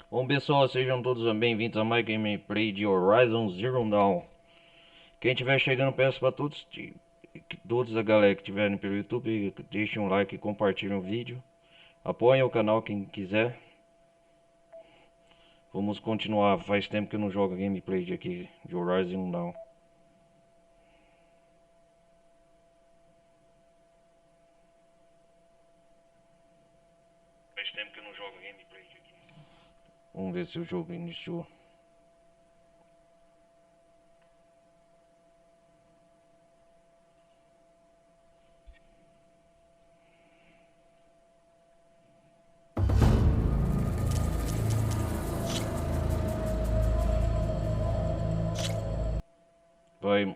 Bom pessoal, sejam todos bem-vindos a mais gameplay de Horizon Zero Dawn. Quem estiver chegando, peço para todos a galera que estiverem pelo YouTube, deixem um like e compartilhem o vídeo. Apoiem o canal quem quiser. Vamos continuar, faz tempo que eu não jogo gameplay de Horizon Zero Dawn. Faz tempo que eu não jogo gameplay aqui. Vamos ver se o jogo iniciou.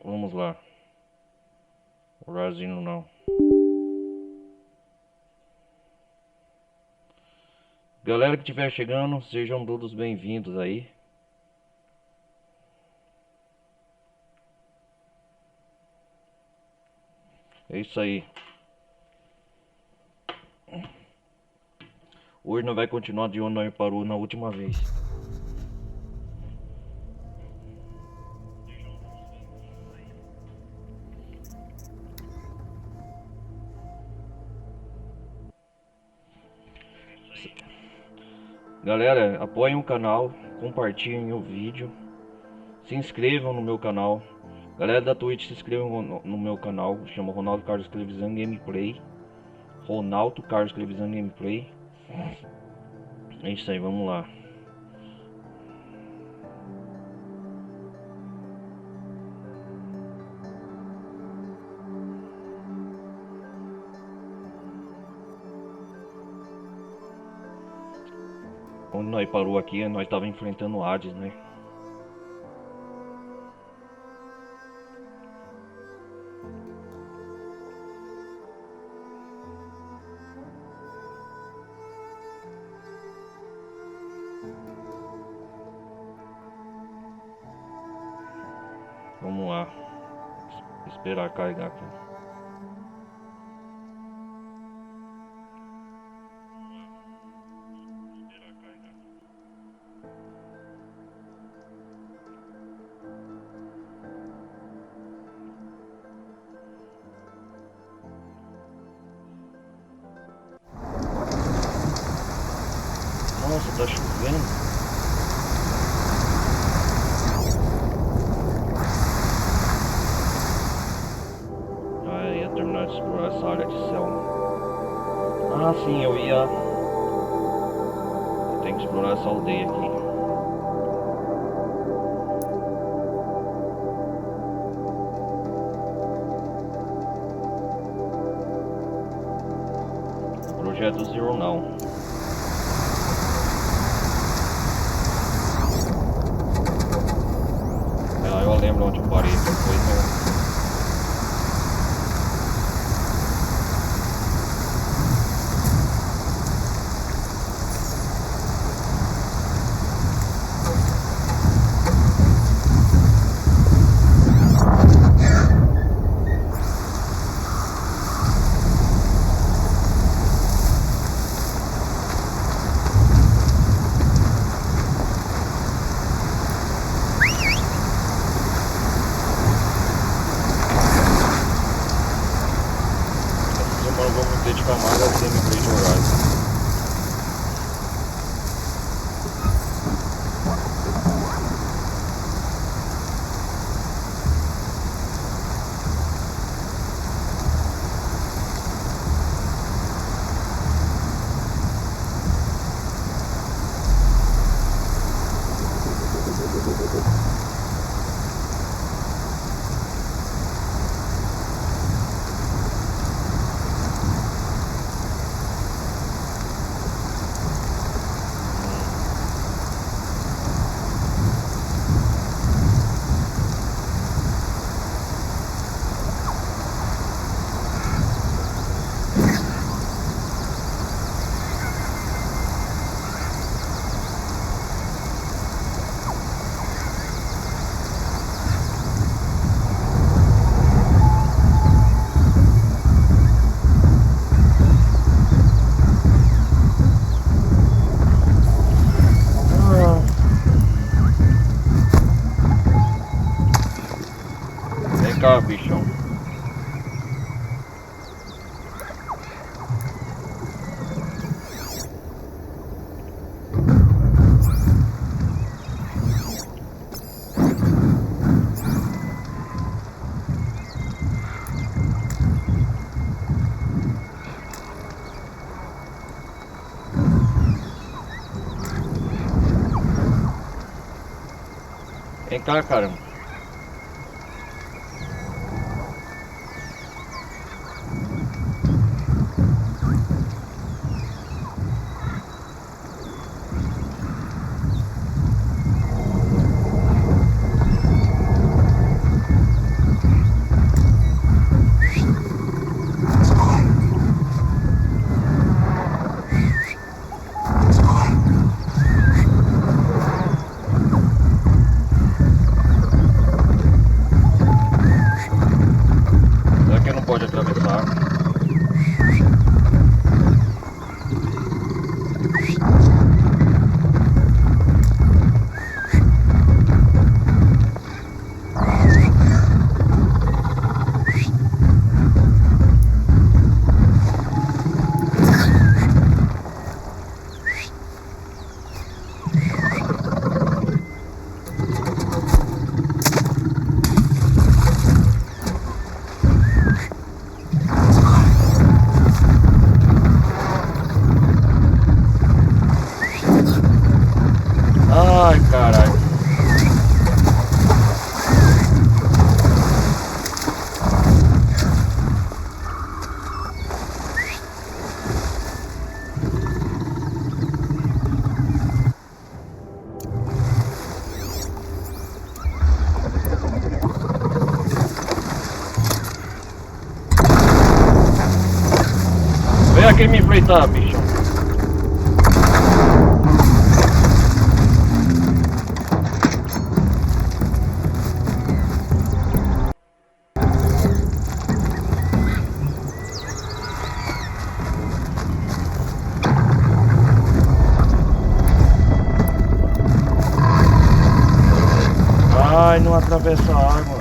Vamos lá. Horizon Zero Dawn. Galera que estiver chegando, sejam todos bem-vindos aí. É isso aí. Hoje nós vai continuar de onde nós parou na última vez. Galera, apoiem o canal, compartilhem o vídeo, se inscrevam no meu canal. Galera da Twitch, se inscrevam no meu canal, chama Ronaldo Carlos Televisão Gameplay. Ronaldo Carlos Televisão Gameplay. É isso aí, vamos lá. Onde nós parou aqui, nós estávamos enfrentando o Hades, né? Vamos lá. Esperar carregar aqui. Nossa, tá chovendo. Ia terminar de explorar essa área de céu. Ah, sim, eu tenho que explorar essa aldeia aqui. Projeto Zero Dawn. Ah, eu lembro onde eu parei depois, né? Vem cá, caramba. Será que não pode atravessar? Ai, caralho. Vem aqui me enfrentar, bicho. Ai, não atravessa a água.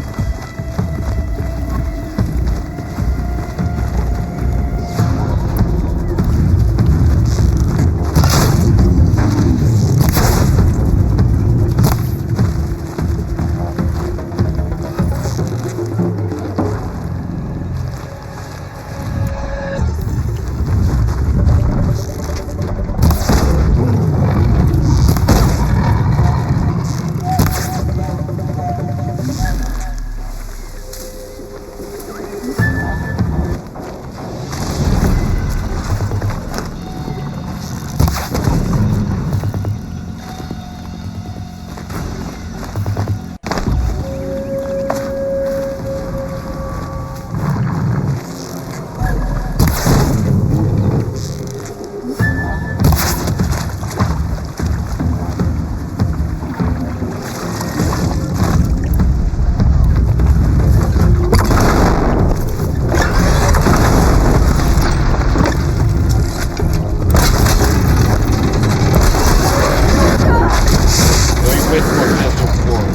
Eu enfrento você, seu porco.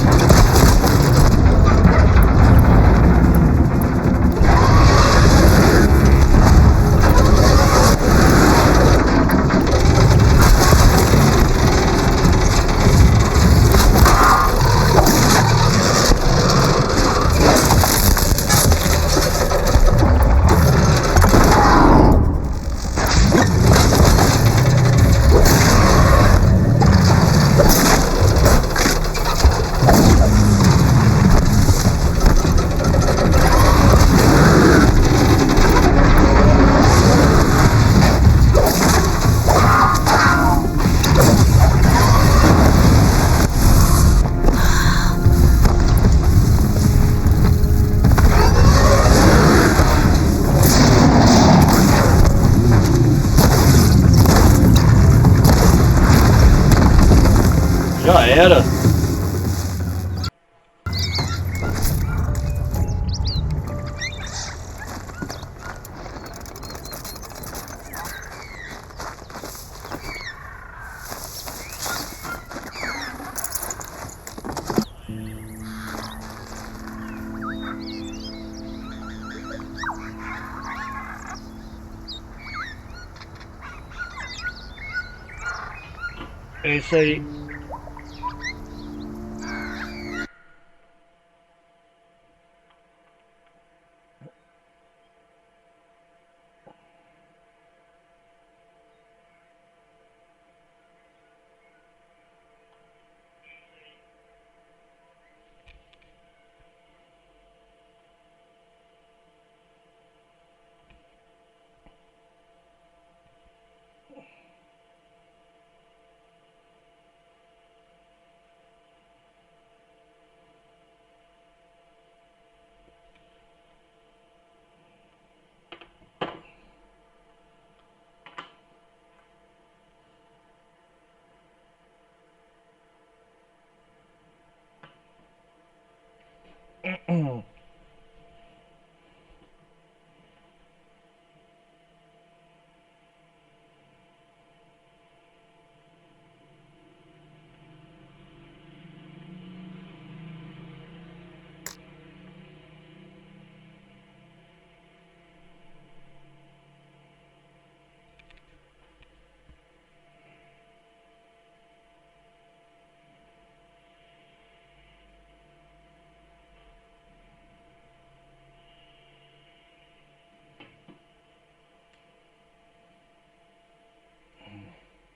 Já era. É isso aí.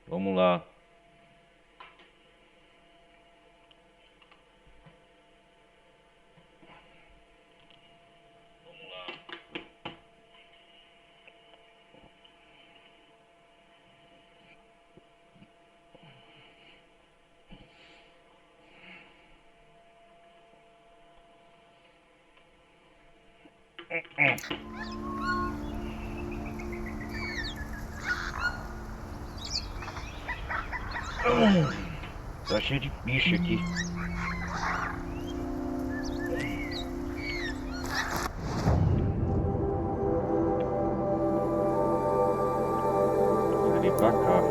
Vamos lá. Tá cheio de bicho aqui. Vou ali pra cá.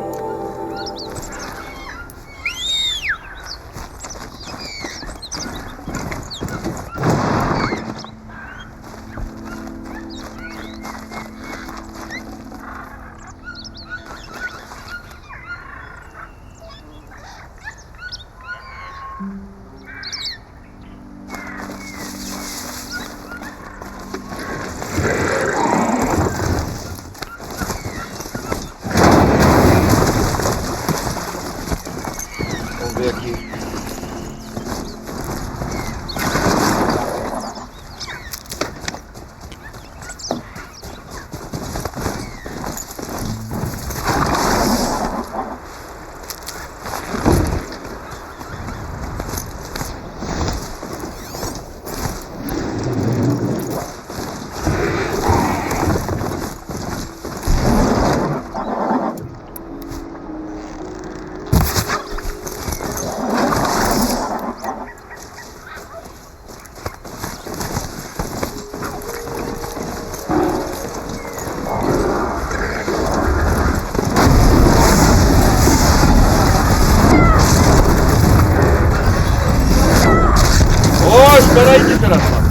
Vamos ver aqui. Espera aí, desgraçado.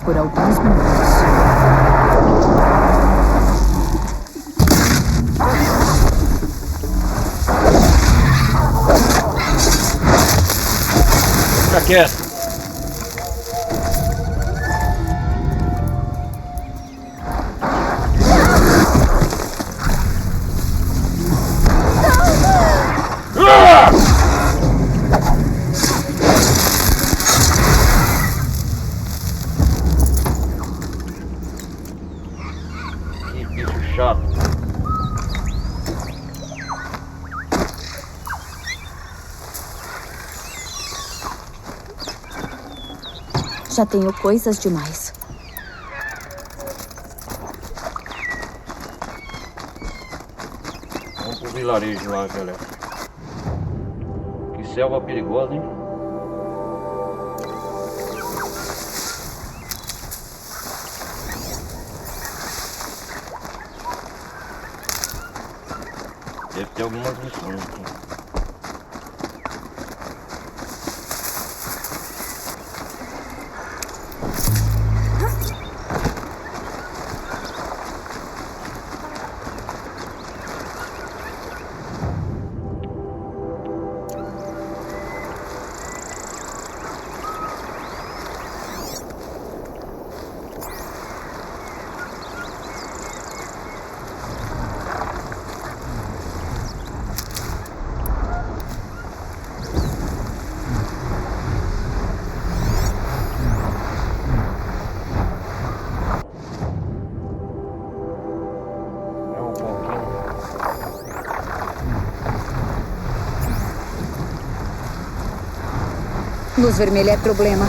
por alguns minutos. Fica quieto. Que bicho chato. Já tenho coisas demais. Vamos pro vilarejo lá, galera. Que selva perigosa, hein? Deve ter algumas missões aqui. Luz vermelha é problema.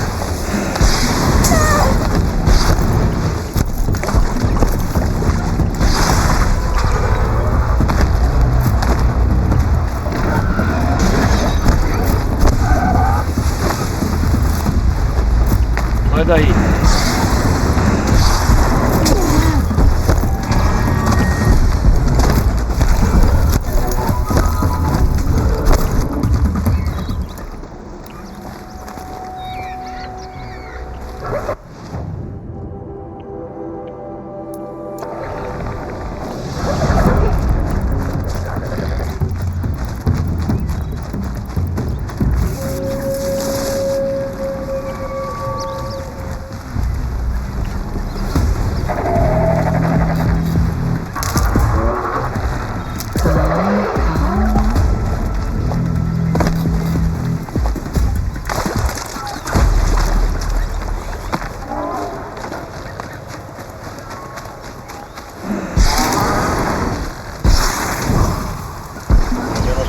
Sai daí.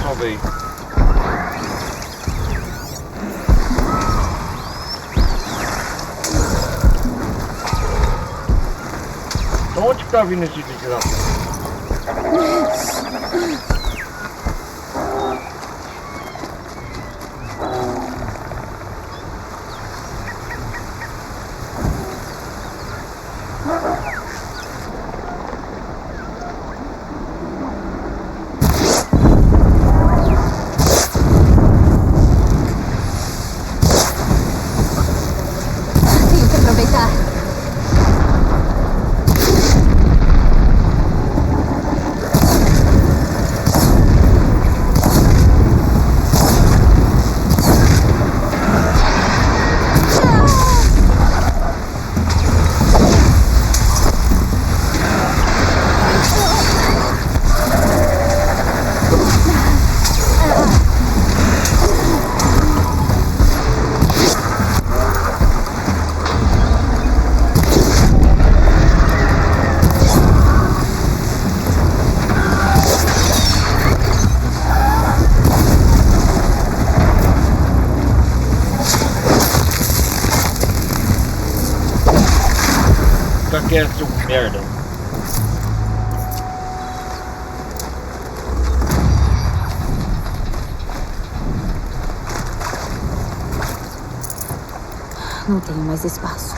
Salvei. De onde que tá vindo esse desgraçado? Tenho que aproveitar. Fica quieto, seu merda. Não tenho mais espaço.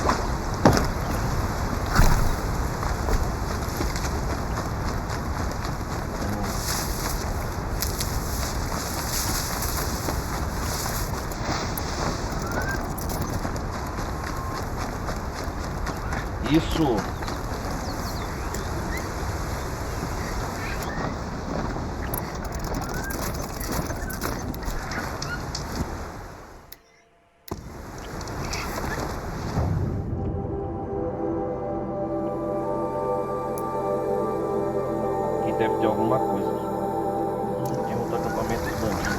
Isso. Aqui deve ter alguma coisa. Tem outro acampamento de bandido.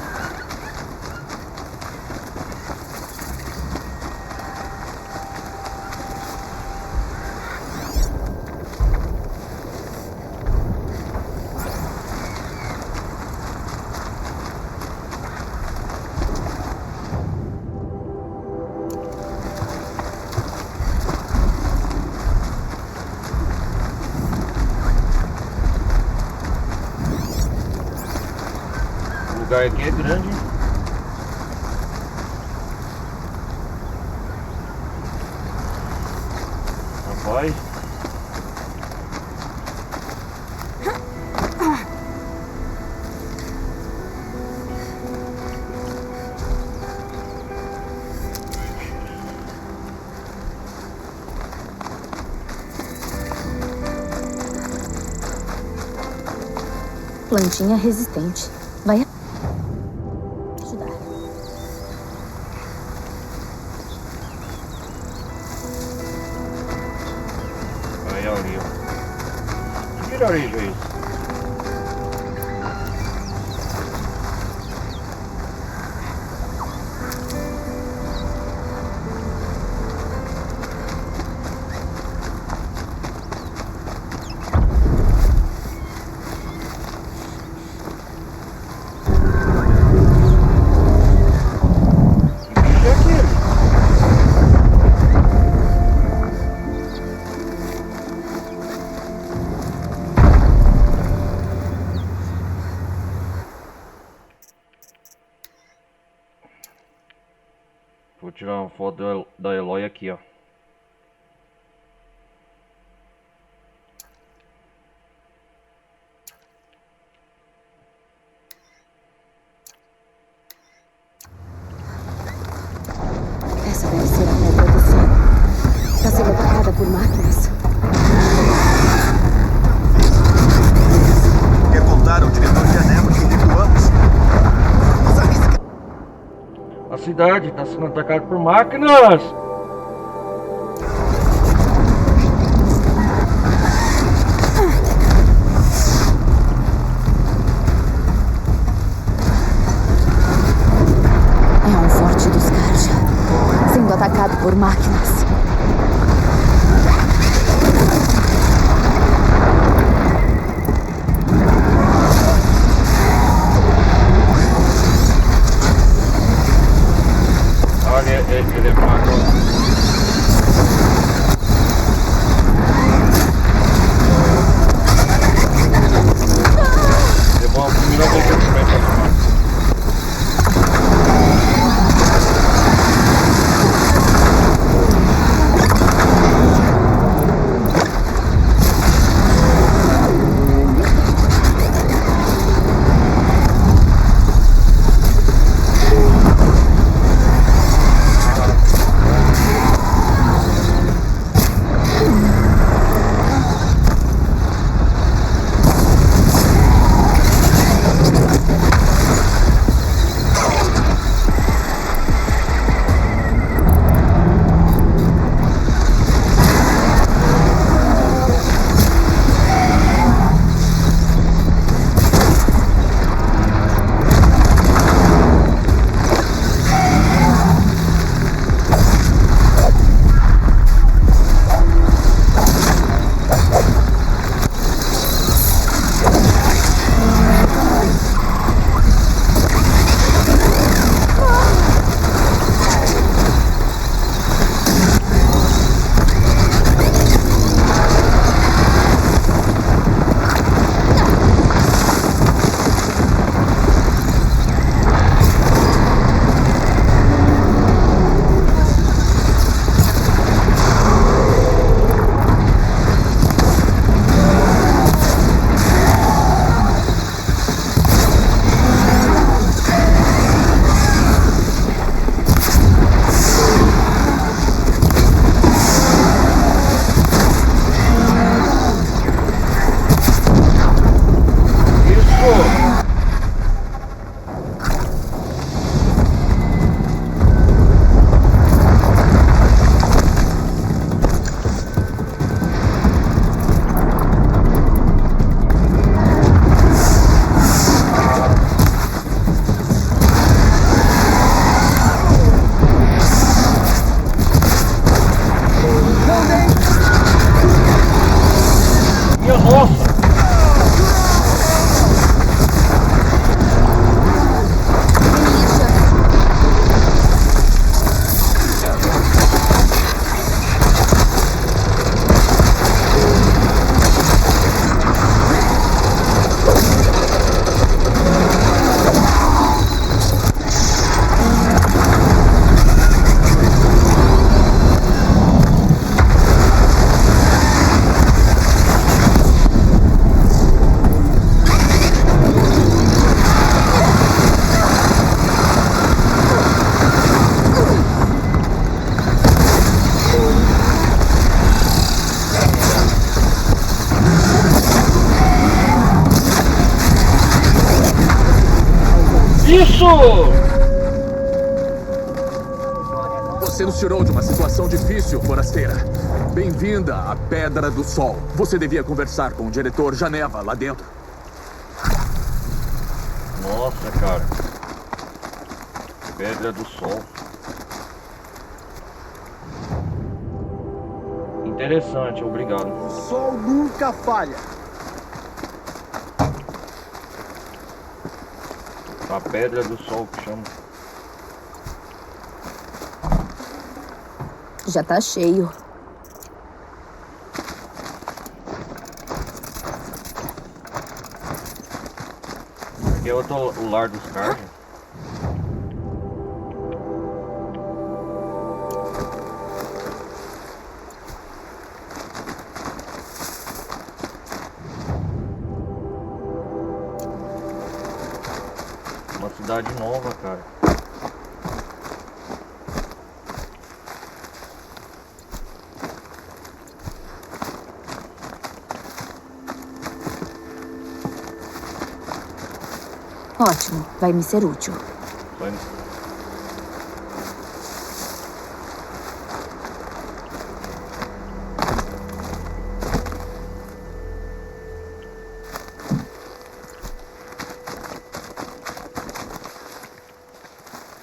O lugar aqui é grande. Rapaz. Plantinha resistente. Vai ajudar. Aí ali, ó. Que vilarejo é esse? Vou tirar uma foto da Eloy aqui, ó. Essa deve ser a pedra do sol. Está sendo atacada por máquinas. Quer contar ao diretor de Anemo que recuamos? Nos arrisca. A cidade está sendo atacada por máquinas! É um forte dos Karja, sendo atacado por máquinas. Olha, ele é fraco. Você nos tirou de uma situação difícil, forasteira. Bem-vinda à Pedra do Sol. Você devia conversar com o diretor Janeva lá dentro. Nossa, cara. Pedra do Sol. Interessante, obrigado. O sol nunca falha. A Pedra do Sol que chama. Já tá cheio. Aqui é o lar dos Carja. Uma cidade nova, cara. Ótimo, vai me ser útil. Vai-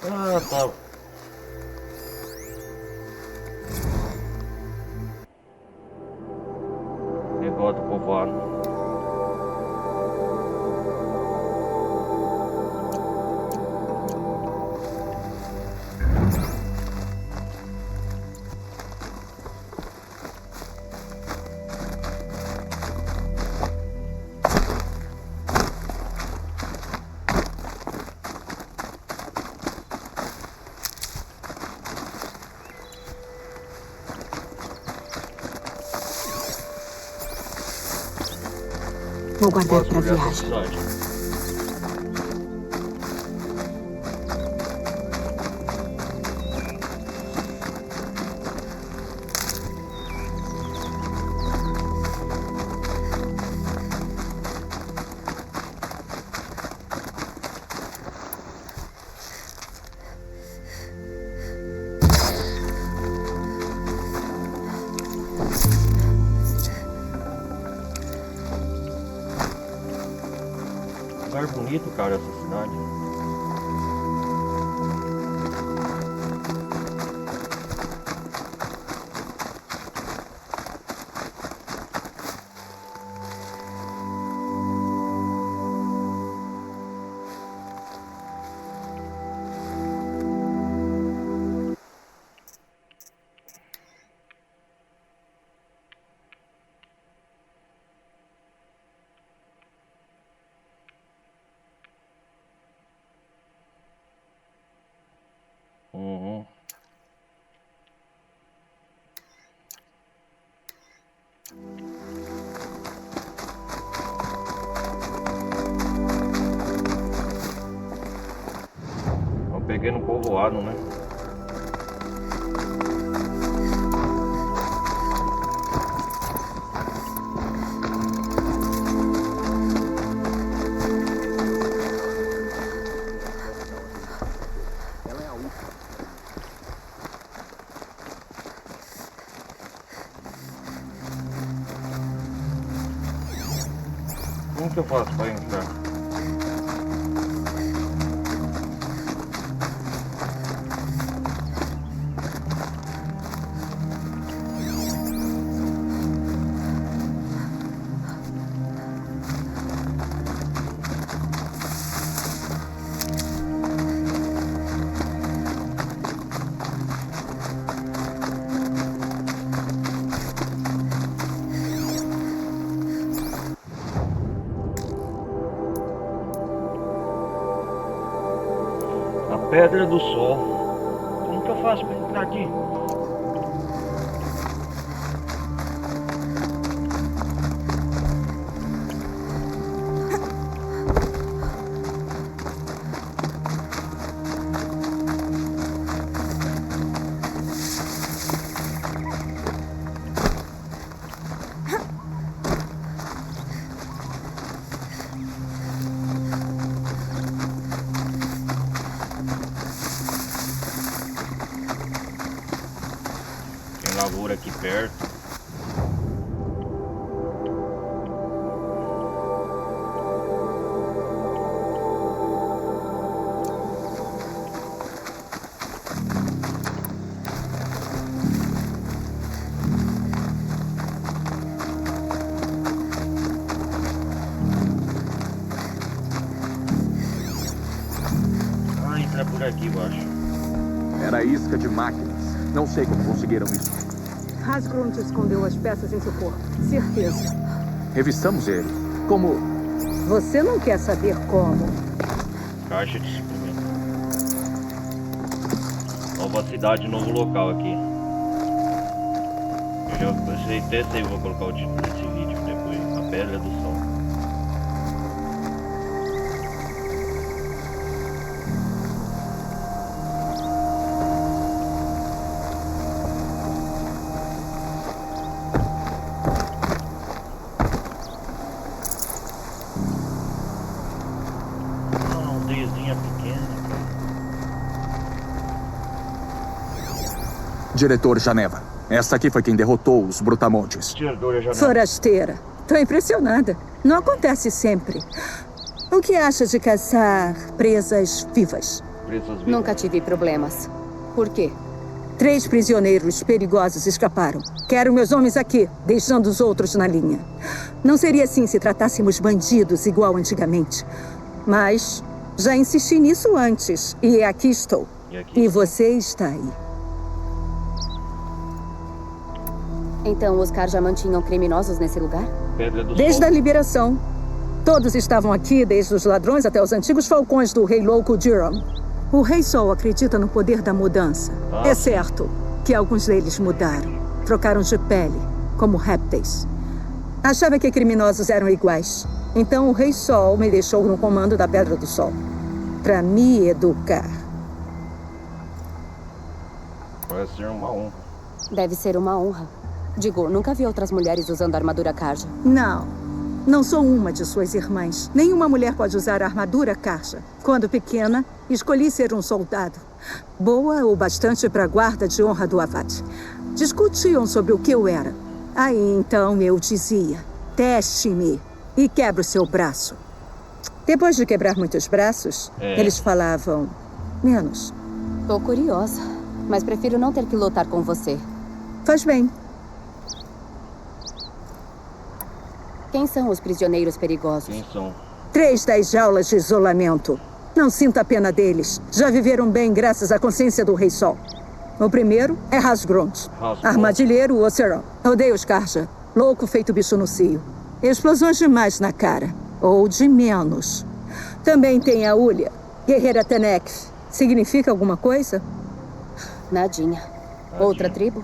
Ah, tá. Derrota o povoado. Vou guardar Posso pra olhar essa viagem. cidade. Lugar bonito, cara, essa cidade. Uhum. Eu peguei no povoado, né? Ela é a última. Como que eu faço pra entrar? A Pedra do Sol. Como que eu faço pra entrar aqui? perto. Entra por aqui, eu acho. Era isca de máquinas. Não sei como conseguiram isso. Hasgrund escondeu as peças em seu corpo. Certeza. Revistamos ele. Como... Você não quer saber como. Caixa de suprimento. Nova cidade, novo local aqui. Eu já até sei, vou colocar o título desse vídeo depois. A Pedra do Sol. Diretor Janeva. Essa aqui foi quem derrotou os Brutamontes. Forasteira. Tô impressionada. Não acontece sempre. O que acha de caçar presas vivas? Nunca tive problemas. Por quê? 3 prisioneiros perigosos escaparam. Quero meus homens aqui, deixando os outros na linha. Não seria assim se tratássemos bandidos igual antigamente. Mas já insisti nisso antes. E aqui estou. E você está aí. Então os Carja mantinham criminosos nesse lugar? Desde a liberação. Todos estavam aqui, desde os ladrões até os antigos falcões do Rei Louco Jiram. O Rei Sol acredita no poder da mudança. É certo que alguns deles mudaram. Trocaram de pele, como répteis. Achava que criminosos eram iguais. Então o Rei Sol me deixou no comando da Pedra do Sol. Para me educar. Parece ser uma honra. Deve ser uma honra. Digo, nunca vi outras mulheres usando armadura Carja. Não sou uma de suas irmãs. Nenhuma mulher pode usar armadura Carja. Quando pequena, escolhi ser um soldado. Boa o bastante para a guarda de honra do Avad. Discutiam sobre o que eu era. Aí então eu dizia, teste-me e quebra o seu braço. Depois de quebrar muitos braços, eles falavam, menos. Tô curiosa, mas prefiro não ter que lutar com você. Faz bem. Quem são os prisioneiros perigosos? Quem são? 3 das jaulas de isolamento. Não sinta a pena deles. Já viveram bem graças à consciência do Rei Sol. O primeiro é Hasgrund. Armadilheiro Oceron. Odeio os Carja. Louco feito bicho no cio. Explosões demais na cara. Ou de menos. Também tem a Ulia, guerreira Tenekth. Significa alguma coisa? Nadinha. Outra tribo?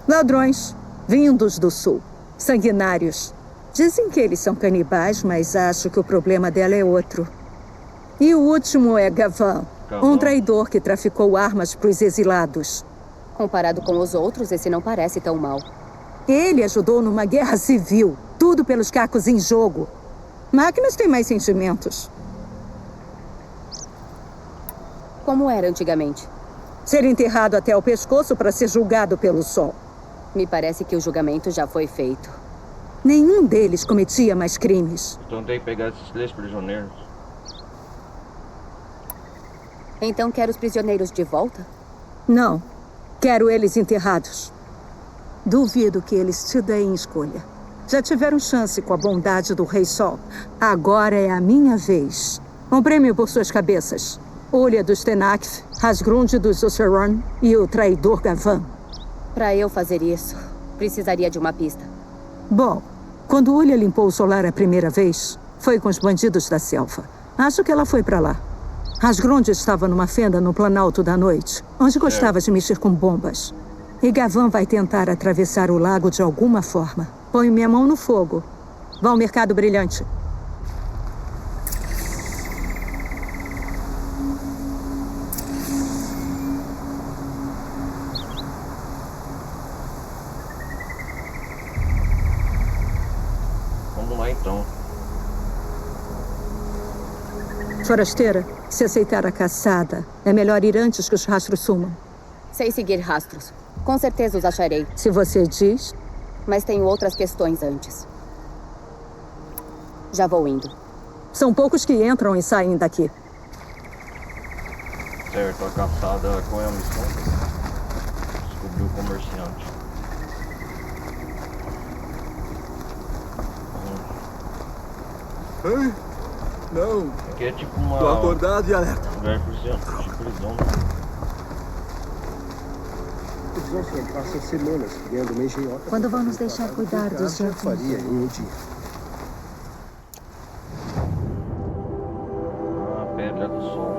Ladrões. Vindos do sul. Sanguinários. Dizem que eles são canibais, mas acho que o problema dela é outro. E o último é Gavan, um traidor que traficou armas para os exilados. Comparado com os outros, esse não parece tão mal. Ele ajudou numa guerra civil, tudo pelos cacos em jogo. Máquinas têm mais sentimentos. Como era antigamente? Ser enterrado até o pescoço para ser julgado pelo sol. Me parece que o julgamento já foi feito. Nenhum deles cometia mais crimes. Então tem que pegar esses 3 prisioneiros. Então quer os prisioneiros de volta? Não. Quero eles enterrados. Duvido que eles te deem escolha. Já tiveram chance com a bondade do Rei Sol. Agora é a minha vez. Um prêmio por suas cabeças. Ulia dos Tenakth, Hasgrund dos Oceron e o traidor Gavan. Para eu fazer isso, precisaria de uma pista. Bom, quando Ulia limpou o solar a primeira vez, foi com os bandidos da selva. Acho que ela foi para lá. Hasgrund estava numa fenda no Planalto da Noite, onde gostava de mexer com bombas. E Gavan vai tentar atravessar o lago de alguma forma. Ponho minha mão no fogo. Vá ao Mercado Brilhante. Vamos lá então. Forasteira, se aceitar a caçada, é melhor ir antes que os rastros sumam. Sei seguir rastros. Com certeza os acharei. Se você diz. Mas tenho outras questões antes. Já vou indo. São poucos que entram e saem daqui. Certo, a caçada. Qual é a missão? Descobrir o comerciante. Ei, não. Aqui é tipo uma... Tô acordado e alerta. lugar de prisão, né? Os Johnson passam semanas criando uma engenhoca. Quando vão nos deixar cuidar dos eu faria em um dia. Ah, Pedra do Sol.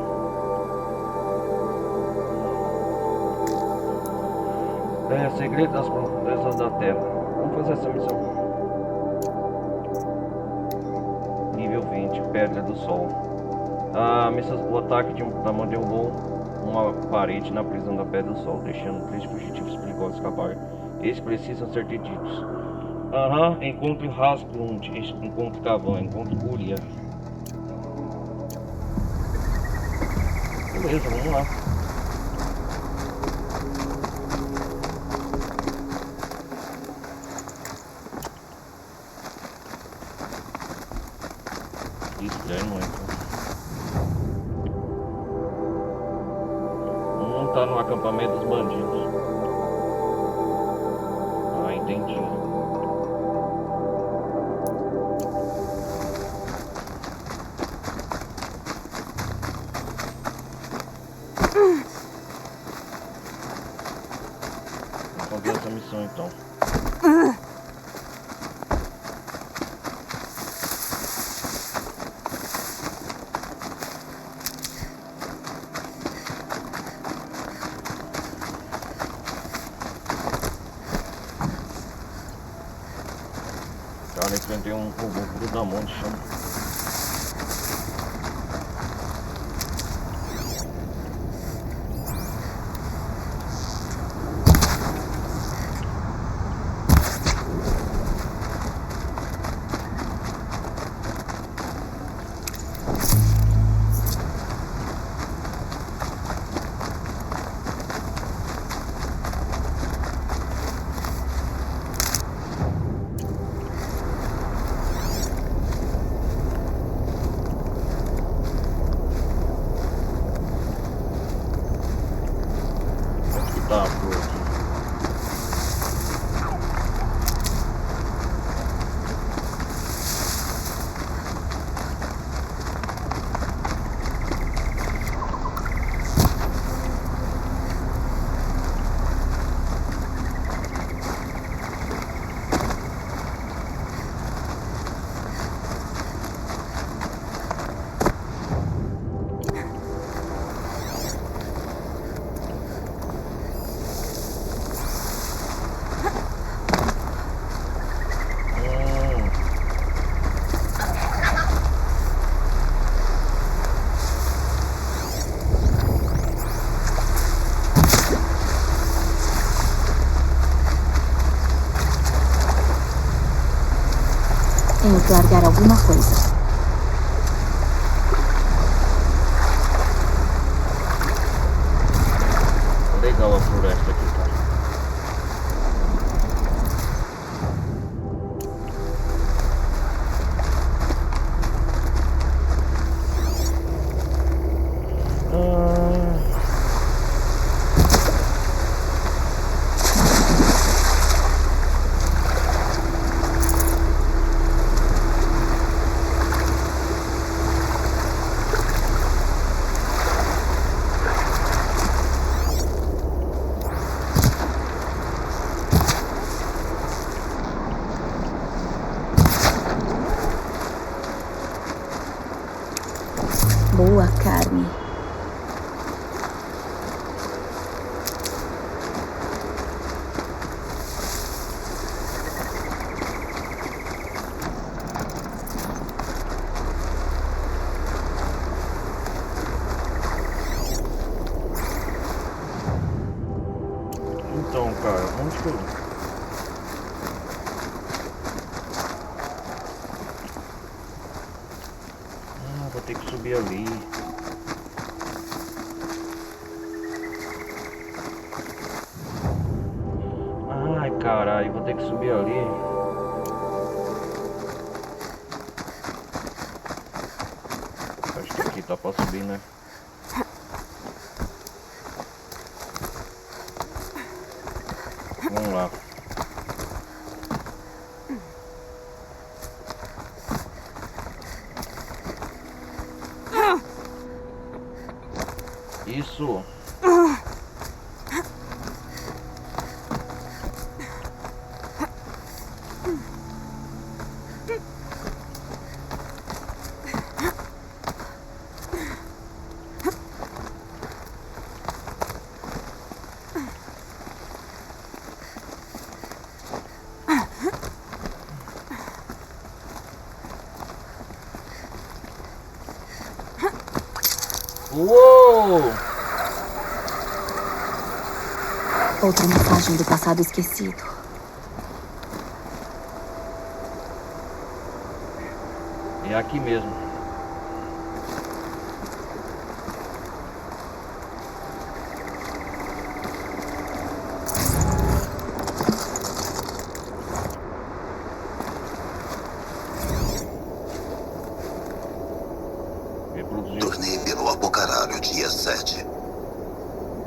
Segredo das profundezas da Terra. Vamos fazer essa missão. Nível 20, Pedra do Sol. O ataque da mão derrubou uma parede na prisão da Pedra do Sol, deixando 3 fugitivos perigosos escapar. Eles precisam ser detidos. Encontre Rasklund, encontre Kavan, encontre Uria. Beleza, vamos lá. Estranho muito. Tá no acampamento dos bandidos. Entendi. Vamos fazer essa missão então. Cara, enfrentei um robô da monte, chama. Tá, por aqui. Tenho que largar alguma coisa. Legal a floresta aqui, cara. Boa carne. Então, cara, onde que eu... vou ter que subir ali. tem que subir ali. Acho que aqui tá pra subir, né? Vamos lá. Isso. Uou! Outra mensagem do passado esquecido. É aqui mesmo. Reproduzir. Tornei pelo Apocaralho dia 7.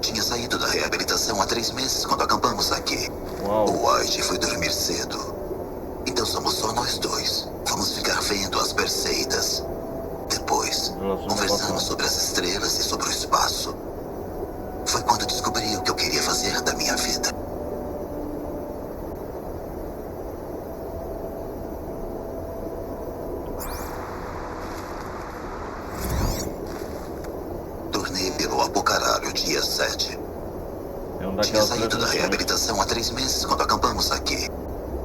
Tinha saído da reabilitação há 3 meses quando acampamos aqui. Uau. O White foi dormir cedo. Então somos só nós dois. Vamos ficar vendo as Perseidas. Depois, conversamos sobre as estrelas e sobre o espaço. Foi quando descobri o que eu queria fazer da minha vida. Tornei pelo Apocaralho dia 7. É um Tinha daquelas saído da transmissões. reabilitação há 3 meses quando acampamos aqui.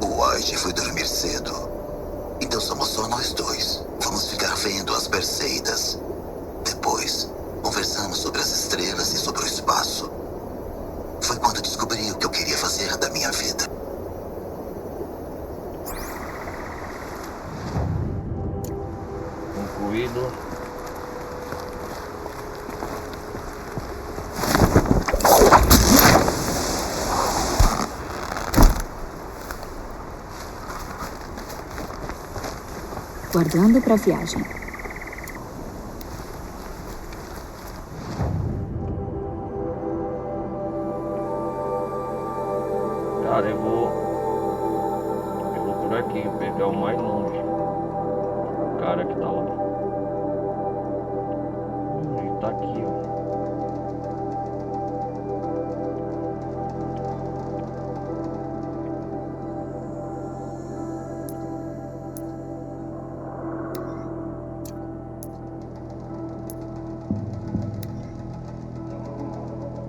O White foi dormir cedo. Então somos só nós dois. Vamos ficar vendo as Perseidas. Depois, conversamos sobre as estrelas e sobre o espaço. Foi quando descobri o que eu queria fazer da minha vida. Concluído. Guardando pra viagem. Cara, eu vou por aqui, pegar o mais longe. O cara que tá lá. Ele tá aqui, ó.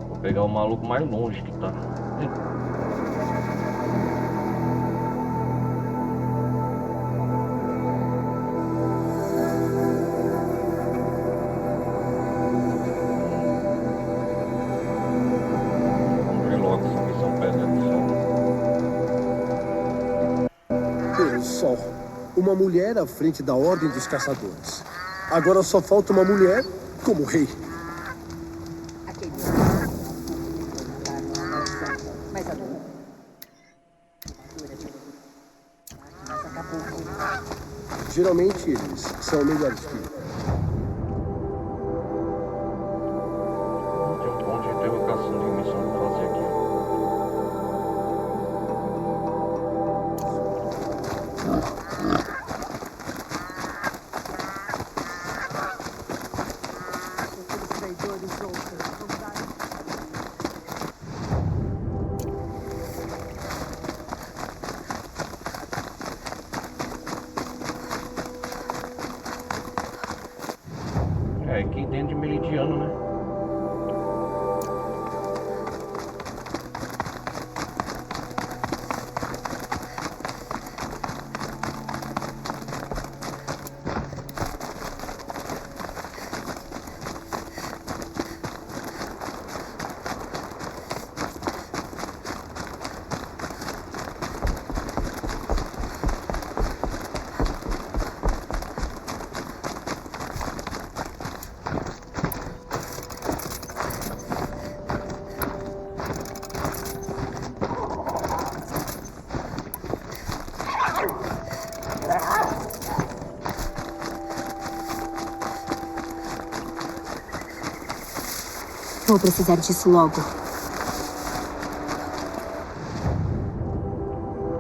Vou pegar o maluco mais longe que tá. Vamos ver logo essa missão Pedra do Sol. Pelo sol. Uma mulher à frente da Ordem dos Caçadores. Agora só falta uma mulher como rei. Geralmente eles são melhores que eu. Tem um ponto de interrogação de missão pra fazer aqui. É, aqui dentro de Meridiano, né? Vou precisar disso logo.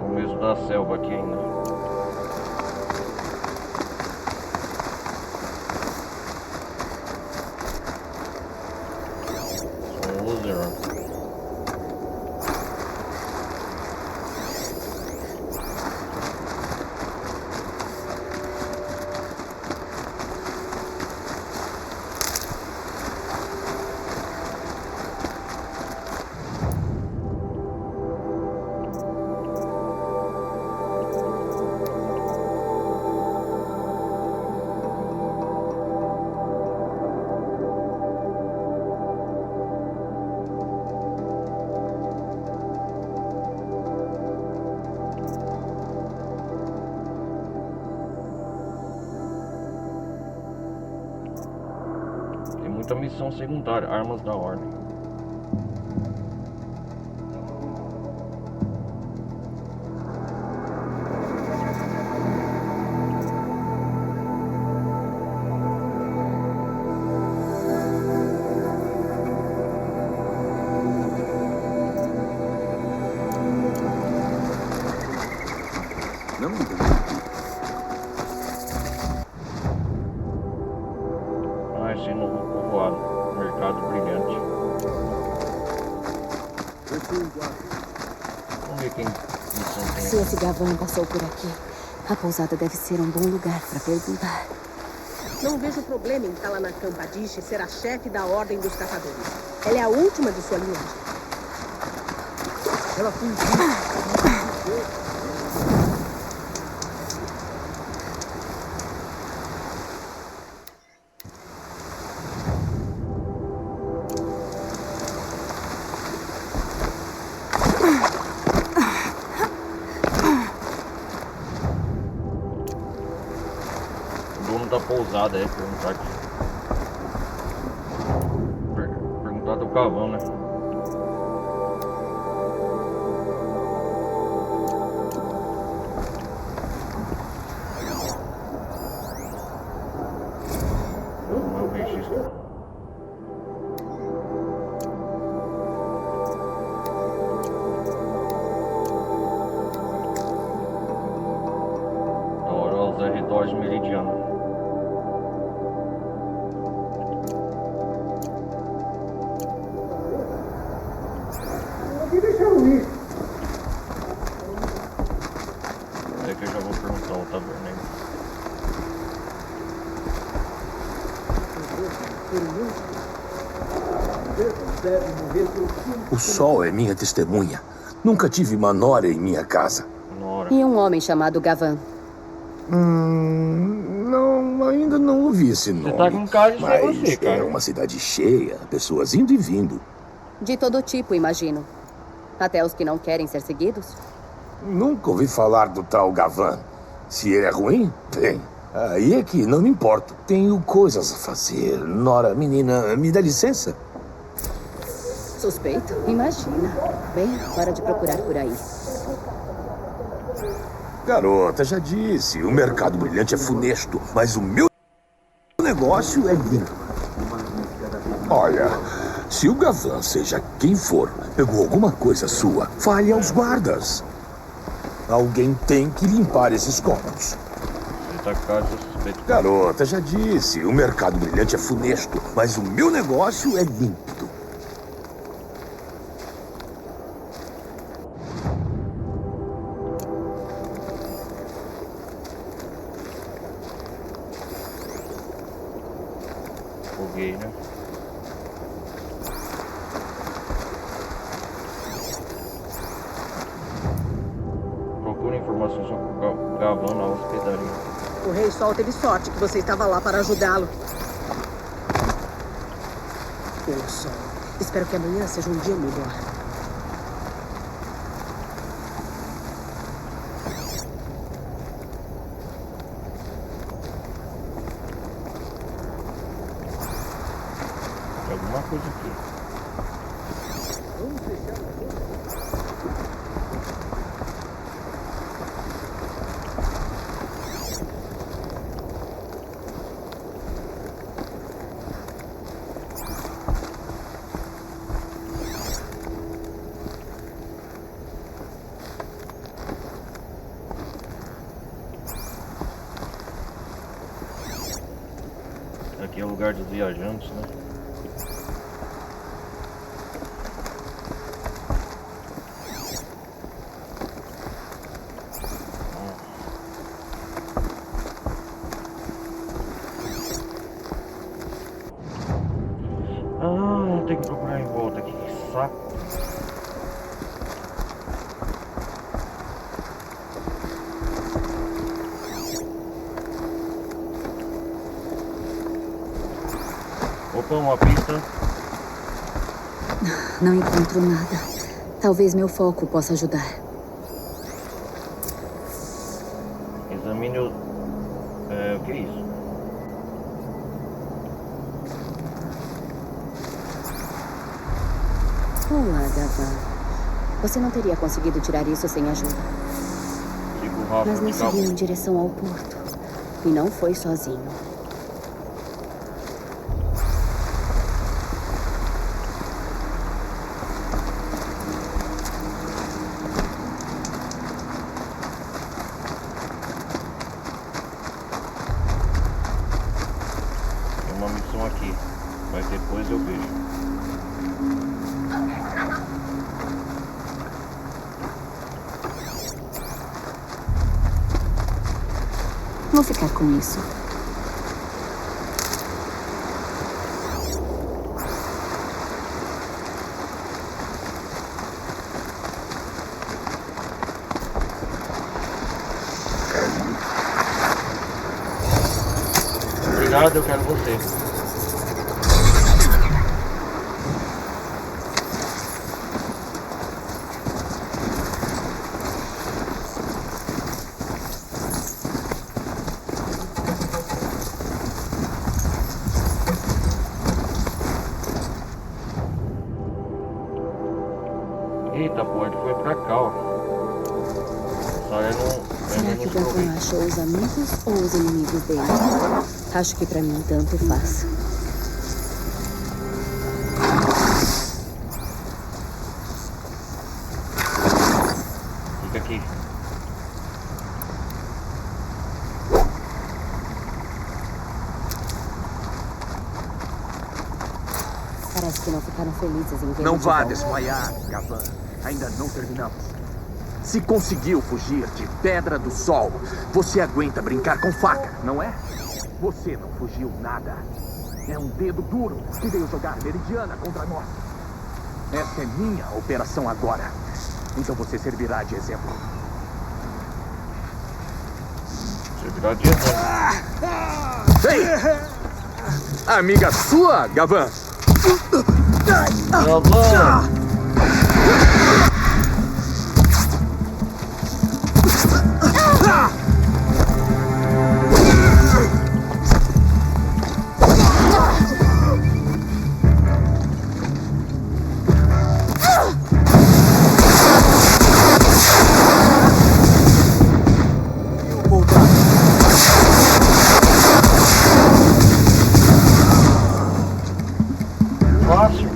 Começo da selva aqui ainda. Sou um loser. Muita missão secundária, armas da ordem. Não me engano. Esse novo povoado, mercado brilhante. Vamos ver quem missão tem. Se esse Gavan passou por aqui, a pousada deve ser um bom lugar para perguntar. Não vejo problema em Talanakam Badish ser a chefe da Ordem dos Caçadores. Ela é a última de sua linhagem. Ela foi Da pousada aí, perguntar aqui. Perguntar do Gavan, né? Não é o registro. Agora os arredores meridianos. É que eu já vou perguntar o taverna aí. O sol é minha testemunha. Nunca tive uma nora em minha casa. Nora. E um homem chamado Gavan. Não, ainda não ouvi esse nome. Você tá com cara de ser mas você, cara. é uma cidade cheia, pessoas indo e vindo. De todo tipo, imagino. Até os que não querem ser seguidos. Nunca ouvi falar do tal Gavan. Se ele é ruim, bem, aí é que não me importo. Tenho coisas a fazer. Nora, menina, me dá licença? Suspeito? Imagina. Bem, hora de procurar por aí. Garota, já disse, o mercado brilhante é funesto, mas o meu negócio é limpo. Olha, se o Gavan, seja quem for, pegou alguma coisa sua, fale aos guardas. Alguém tem que limpar esses copos. Você tá com cara de suspeito. Garota, já disse, o mercado brilhante é funesto, mas o meu negócio é límpido. Fogueira. Procure informações sobre o Gavan na hospedaria. O Rei Sol teve sorte que você estava lá para ajudá-lo. O Sol. Espero que amanhã seja um dia melhor. Tem alguma coisa aqui. Aqui é o lugar dos viajantes, né? Ah, tem que procurar em volta aqui, que saco. Opa, uma pista. Não encontro nada. Talvez meu foco possa ajudar. Examine o... o que é isso? Olá, Gavan. Você não teria conseguido tirar isso sem ajuda. Siga o rastro Mas de nos cabo. seguiu em direção ao porto. E não foi sozinho. Tem uma missão aqui, mas depois eu vejo. Vou ficar com isso. Obrigado, eu quero você. Eita, pô, ele foi pra cá, ó. Só eu não... Será que o Gavan achou os amigos ou os inimigos dele? Acho que pra mim tanto faz. Fica aqui. Parece que não ficaram felizes em ver. Não vá desmaiar, Gavan. Ainda não terminamos. Se conseguiu fugir de Pedra do Sol, você aguenta brincar com faca, não é? Você não fugiu nada. É um dedo duro que veio jogar Meridiana contra nós. Essa é minha operação agora. Então você servirá de exemplo. Servirá de exemplo. Ei! Amiga sua, Gavan? Gavan! Fácil.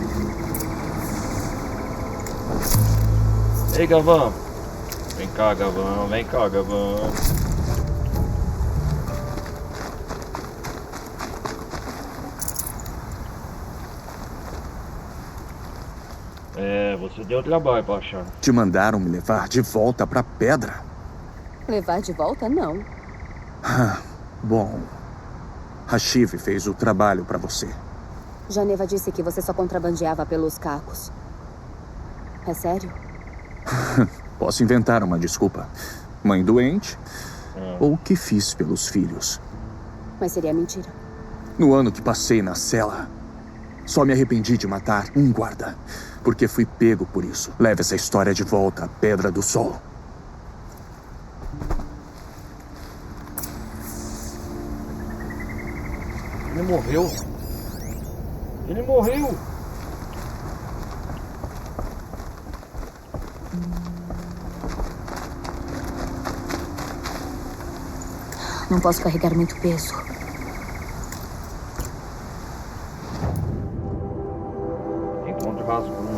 Ei, Gavan. Vem cá, Gavan. Vem cá, Gavan. Você deu trabalho pra achar. Te mandaram me levar de volta pra Pedra? Levar de volta, não. Bom, a Shiv fez o trabalho pra você. Janeva disse que você só contrabandeava pelos cacos. É sério? Posso inventar uma desculpa. Mãe doente, ou o que fiz pelos filhos. Mas seria mentira. No ano que passei na cela, só me arrependi de matar um guarda, porque fui pego por isso. Leve essa história de volta à Pedra do Sol. Ele morreu. Ele morreu. Não posso carregar muito peso. Encontro rasgado.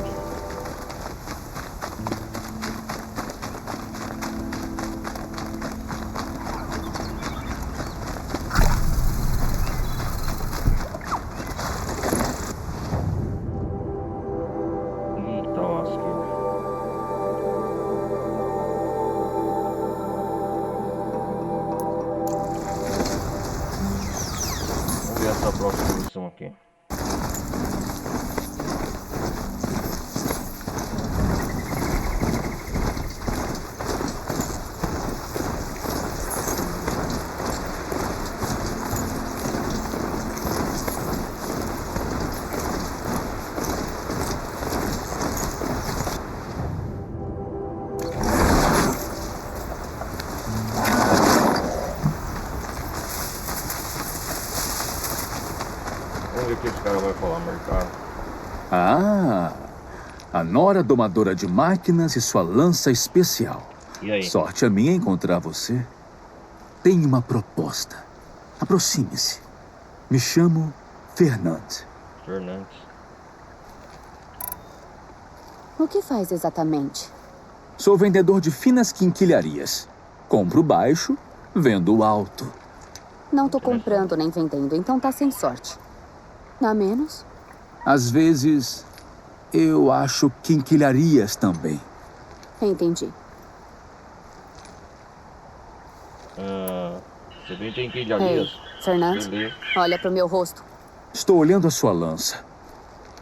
essa próxima missão aqui. Vamos ver o que esse cara vai falar, mercado. Ah, a Nora domadora de máquinas e sua lança especial. E aí? Sorte a minha encontrar você. Tenho uma proposta. Aproxime-se. Me chamo Fernandes. Fernandes. O que faz exatamente? Sou vendedor de finas quinquilharias. Compro baixo, vendo alto. Não tô comprando nem vendendo, então tá sem sorte. A menos? Às vezes, eu acho quinquilharias também. Entendi. Você vem tem quinquilharias. Ei, Fernandes, Beleza. olha pro meu rosto. Estou olhando a sua lança.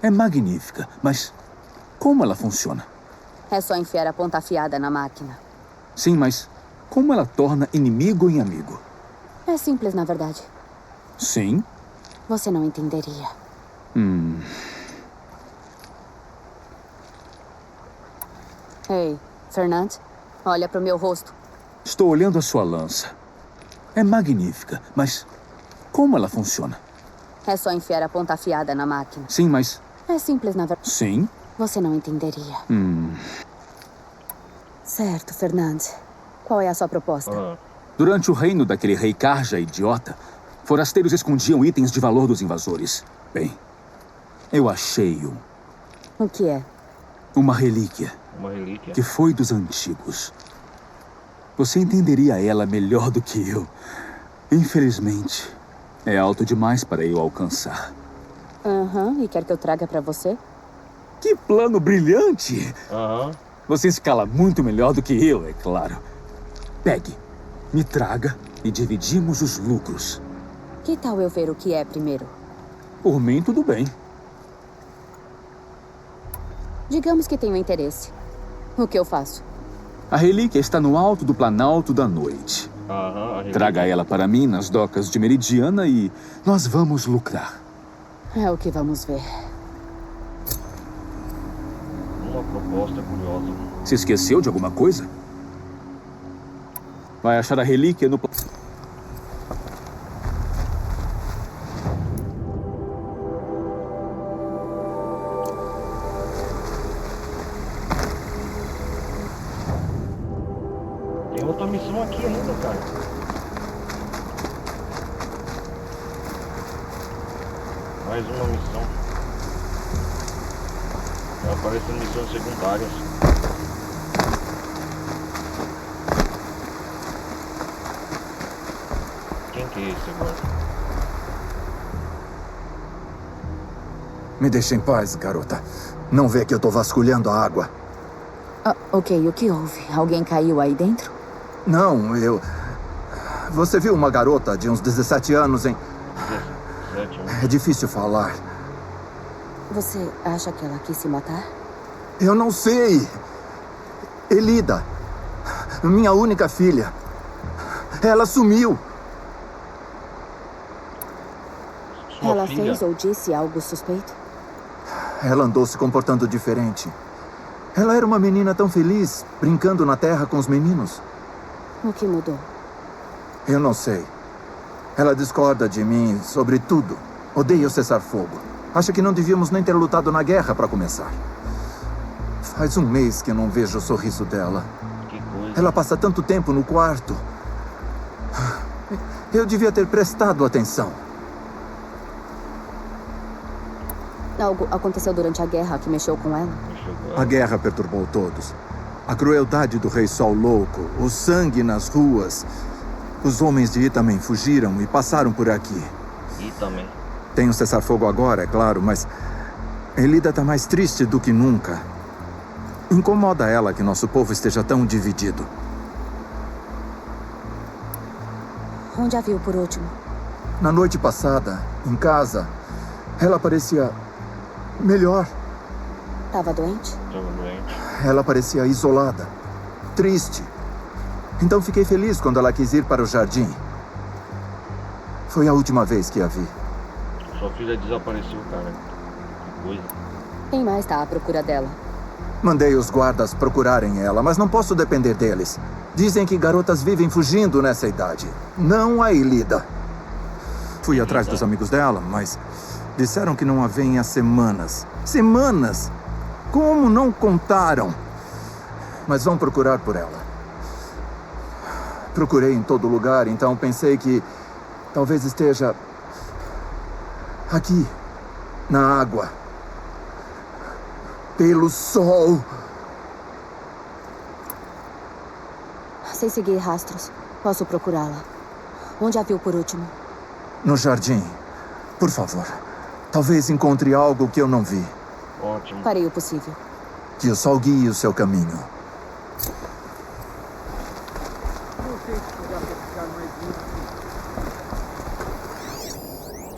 É magnífica, mas como ela funciona? É só enfiar a ponta afiada na máquina. Sim, mas como ela torna inimigo em amigo? É simples, na verdade. Sim? Você não entenderia. Ei, Fernandes, olha pro meu rosto. Estou olhando a sua lança. É magnífica, mas como ela funciona? É só enfiar a ponta afiada na máquina. Sim, mas... É simples, na verdade. Sim? Você não entenderia. Certo, Fernandes. Qual é a sua proposta? Durante o reino daquele rei Karja idiota, forasteiros escondiam itens de valor dos invasores. Bem, eu achei O que é? uma relíquia Uma relíquia. que foi dos antigos. Você entenderia ela melhor do que eu. Infelizmente, é alto demais para eu alcançar. Aham, e quer que eu traga pra você? Que plano brilhante! Aham. Você escala muito melhor do que eu, é claro. Pegue, me traga e dividimos os lucros. Que tal eu ver o que é primeiro? Por mim, tudo bem. Digamos que tenho interesse. O que eu faço? A relíquia está no alto do Planalto da Noite. Aham. A relíquia. Traga ela para mim nas docas de Meridiana e nós vamos lucrar. É o que vamos ver. Uma proposta curiosa. Se esqueceu de alguma coisa? Vai achar a relíquia no... Tem outra missão aqui ainda, cara. Mais uma missão. Tá aparecendo missões secundárias. Quem que é esse agora? Me deixa em paz, garota. Não vê que eu tô vasculhando a água? Ok, o que houve? Alguém caiu aí dentro? Não, eu... Você viu uma garota de uns 17 anos em... 17, É difícil falar. Você acha que ela quis se matar? Eu não sei. Elida. Minha única filha. Ela sumiu. Sua Ela filha? fez ou disse algo suspeito? Ela andou se comportando diferente. Ela era uma menina tão feliz, brincando na terra com os meninos. O que mudou? Eu não sei. Ela discorda de mim sobre tudo. Odeia o cessar-fogo. Acha que não devíamos nem ter lutado na guerra para começar. Faz um mês que eu não vejo o sorriso dela. Que coisa. Ela passa tanto tempo no quarto. Eu devia ter prestado atenção. Algo aconteceu durante a guerra que mexeu com ela? A guerra perturbou todos. A crueldade do Rei Sol Louco, o sangue nas ruas. Os homens de Itamen fugiram e passaram por aqui. E também. Tem um cessar-fogo agora, é claro, mas Elida está mais triste do que nunca. Incomoda ela que nosso povo esteja tão dividido. Onde a viu por último? Na noite passada, em casa, ela parecia melhor. Tava doente? Tava doente. Ela parecia isolada, triste. Então fiquei feliz quando ela quis ir para o jardim. Foi a última vez que a vi. Sua filha desapareceu, cara. Que coisa. Quem mais tá à procura dela? Mandei os guardas procurarem ela, mas não posso depender deles. Dizem que garotas vivem fugindo nessa idade. Não a Elida. Fui atrás dos amigos dela, mas disseram que não a veem há semanas. Semanas! Como não contaram? Mas vão procurar por ela. Procurei em todo lugar, então pensei que talvez esteja aqui, na água. Pelo sol. Sei seguir rastros. Posso procurá-la. Onde a viu por último? No jardim. Por favor. Talvez encontre algo que eu não vi. Ótimo. Farei o possível. Que o sol guie o seu caminho.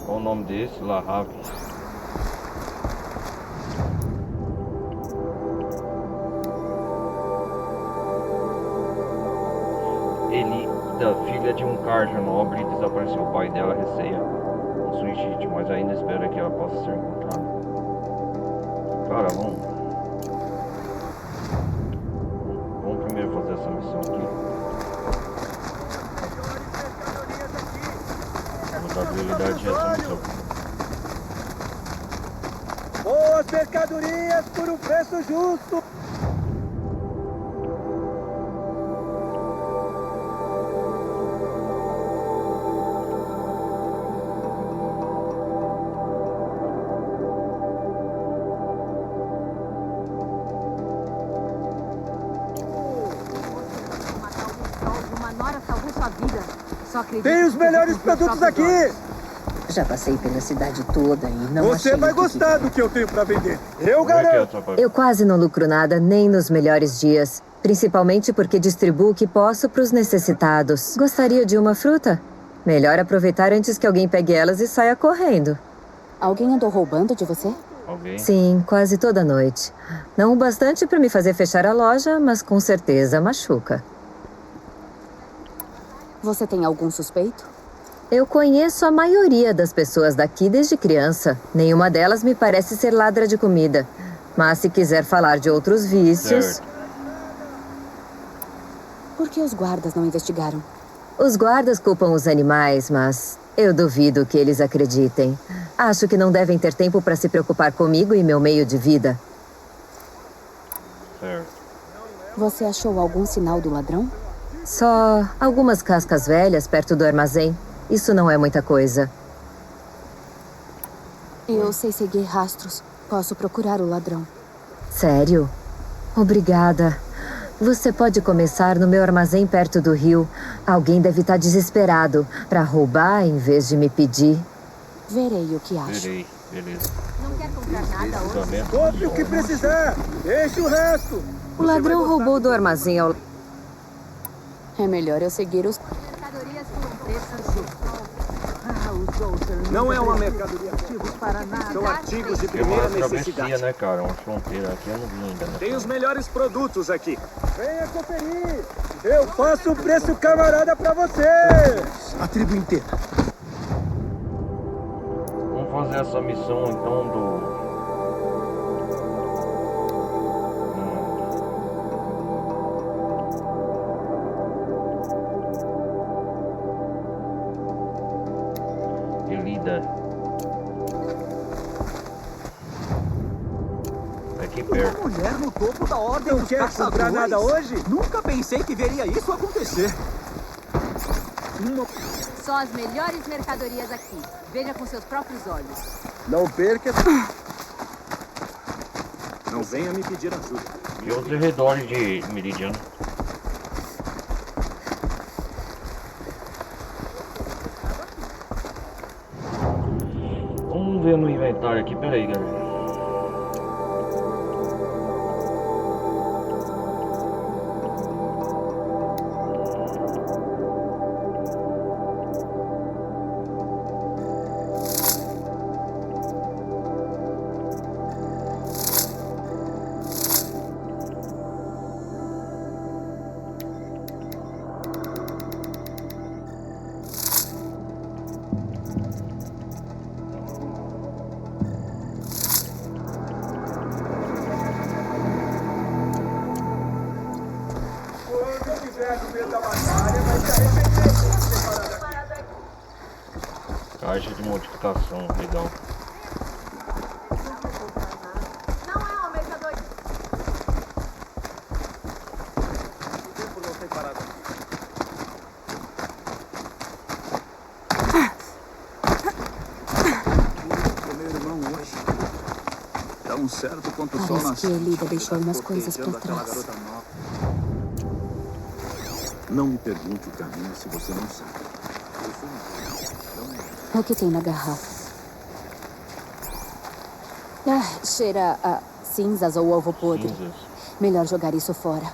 Qual o nome desse? Lahave. Elida, filha de um Carja nobre, desapareceu. O pai dela receia um suicídio, mas ainda espera que ela possa ser encontrada. Cara, vamos primeiro fazer essa missão aqui. Vamos dar prioridade a essa missão. Boas mercadorias por um preço justo! Tem os melhores produtos aqui! Já passei pela cidade toda e não Você vai gostar do que eu tenho pra vender. Eu garanto! Eu quase não lucro nada nem nos melhores dias. Principalmente porque distribuo o que posso para os necessitados. Gostaria de uma fruta? Melhor aproveitar antes que alguém pegue elas e saia correndo. Alguém andou roubando de você? Alguém? Sim, quase toda noite. Não o bastante para me fazer fechar a loja, mas com certeza machuca. Você tem algum suspeito? Eu conheço a maioria das pessoas daqui desde criança. Nenhuma delas me parece ser ladra de comida. Mas se quiser falar de outros vícios... Certo. Por que os guardas não investigaram? Os guardas culpam os animais, mas eu duvido que eles acreditem. Acho que não devem ter tempo para se preocupar comigo e meu meio de vida. Certo. Você achou algum sinal do ladrão? Só algumas cascas velhas perto do armazém. Isso não é muita coisa. Eu sei seguir rastros. Posso procurar o ladrão. Sério? Obrigada. Você pode começar no meu armazém perto do rio. Alguém deve estar desesperado para roubar em vez de me pedir. Verei o que acho. Verei, beleza. Não quer comprar nada hoje? Compre o que precisar! Deixe o resto! O ladrão roubou do armazém ao... É melhor eu seguir os... Não é uma mercadoria para nada. São artigos de Tem uma primeira travessia, necessidade. né, cara? Uma fronteira aqui, eu não vi ainda, né? Tem os melhores produtos aqui. Venha conferir! Eu faço um preço camarada pra você! A tribo inteira. Vamos fazer essa missão, então, do... Elida. Aqui perto. Uma mulher no topo da ordem Não dos quer caçadores. comprar nada hoje? Nunca pensei que veria isso acontecer. Só as melhores mercadorias aqui. Veja com seus próprios olhos. Não perca. Não venha me pedir ajuda. E os arredores de Meridiano. Vamos ver no inventário aqui, peraí, galera. Caixa de modificação, legal. Não é uma mercadoria. O tempo não tem parado. Meu irmão hoje. Tão certo quanto o sol Parece nasceu. que Elida deixou umas coisas por Aquela trás. garota nova. Não me pergunte o caminho se você não sabe. Eu sou um... O que tem na garrafa? Ah, cheira a cinzas ou ovo podre. Cinzas. Melhor jogar isso fora.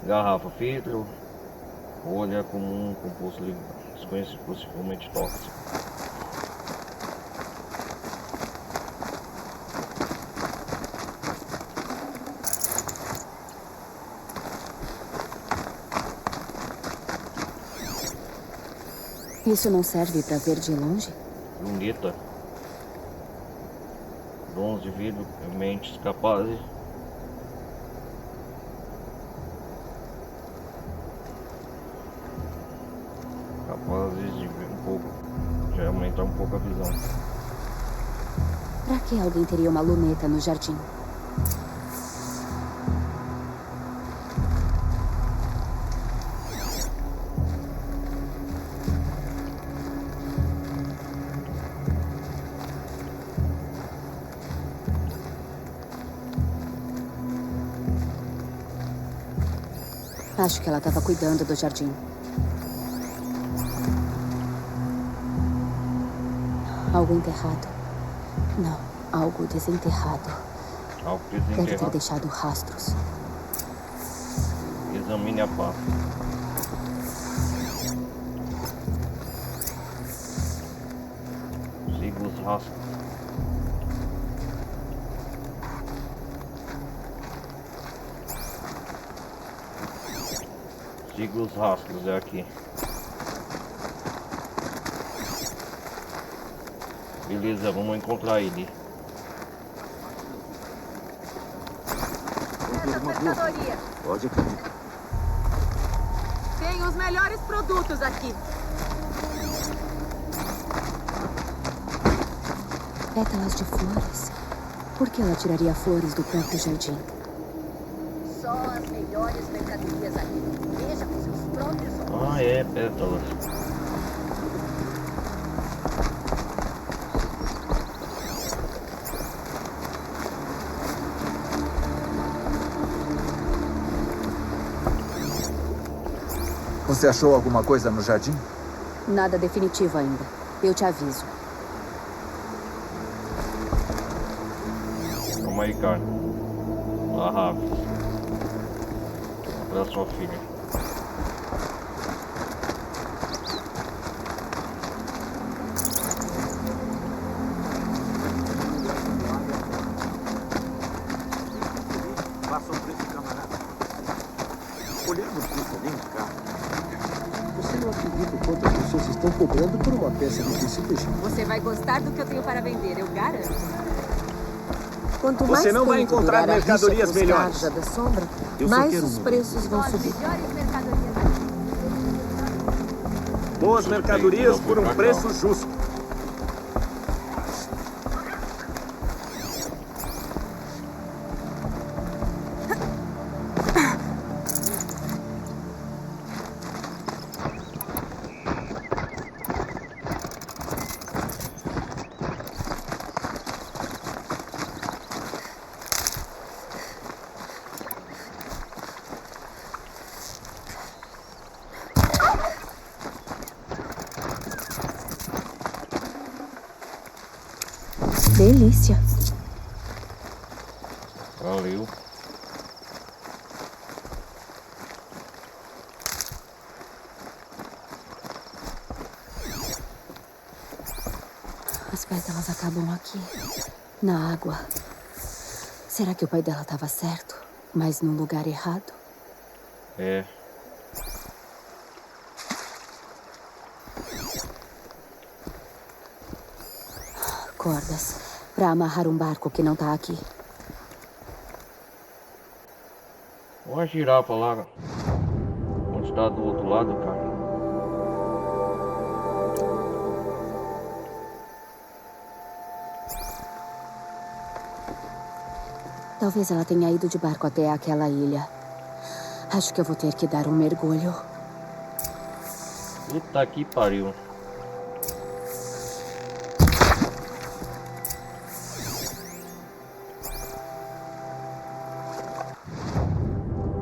Garrafa, filtro, folha comum, composto desconhecido, possivelmente tóxico. Isso não serve para ver de longe? Luneta. Dons de vidro, mentes capazes. Capazes de ver um pouco. Já aumentar um pouco a visão. Pra que alguém teria uma luneta no jardim? Acho que ela estava cuidando do jardim. Algo enterrado. Não, algo desenterrado. Algo Deve ter desenterrado. deixado rastros. Examine a pá. Siga os rastros. Siga os rastros, é aqui. Beleza, vamos encontrar ele. Essas mercadorias. Pode acreditar. Tem os melhores produtos aqui. Pétalas de flores. Por que ela tiraria flores do próprio jardim? Só as melhores mercadorias aqui. Veja com seus próprios olhos. Ah, é, pétalas. Você achou alguma coisa no jardim? Nada definitivo ainda. Eu te aviso. Calma aí, cara. Lá, Rafa. Pra sua filha. Faça o preço, camarada. Olhando o custo nem caro. Você não acredita o quanto as pessoas estão cobrando por uma peça de tecido egípcio? Você vai gostar do que eu tenho para vender, eu garanto. Quanto Você mais não vai tempo encontrar durar a rixa mercadorias com os melhores. Tarja da sombra, Eu só mais quero os uma. preços vão As subir. melhores mercadorias aqui. Boas mercadorias por um preço justo. Delícia. Valeu. As pétalas acabam aqui, na água. Será que o pai dela estava certo, mas no lugar errado? É. Cordas, para amarrar um barco que não tá aqui. Olha a girafa lá. Onde está do outro lado, cara. Talvez ela tenha ido de barco até aquela ilha. Acho que eu vou ter que dar um mergulho. Puta que pariu.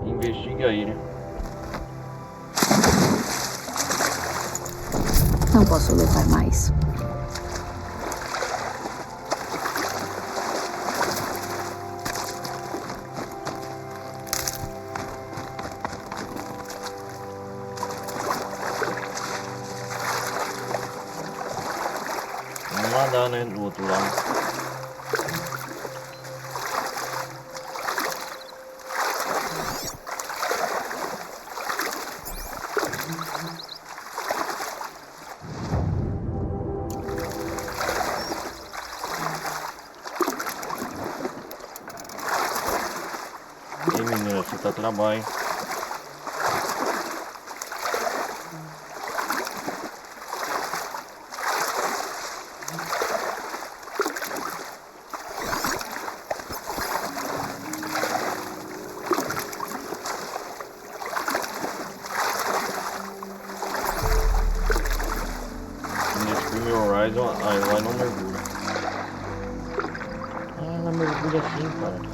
Investiga a ilha. Não posso levar mais. Vamos nadar, né? Do outro lado. E menina, você tá trabalho. Nesse filme Horizon, a Eloy não mergulha. Ah, ela mergulha assim, cara.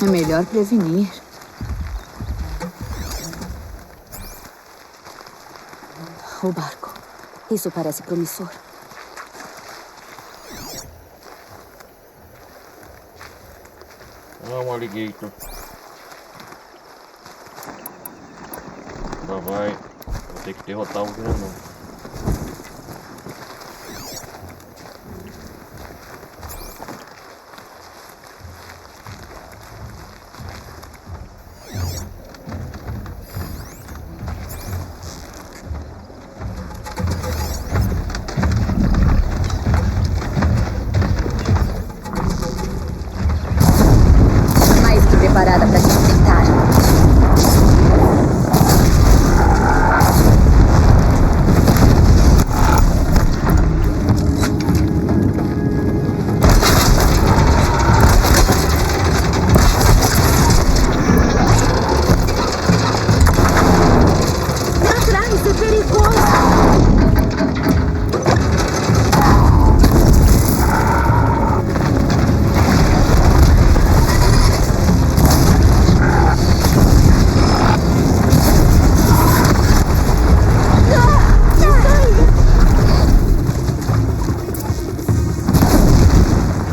É melhor prevenir. O barco. Isso parece promissor. Ah, um alligator. Lá vai. Vou ter que derrotar o grandão. Mais que preparada para te enfrentar. Pra trás, é perigoso!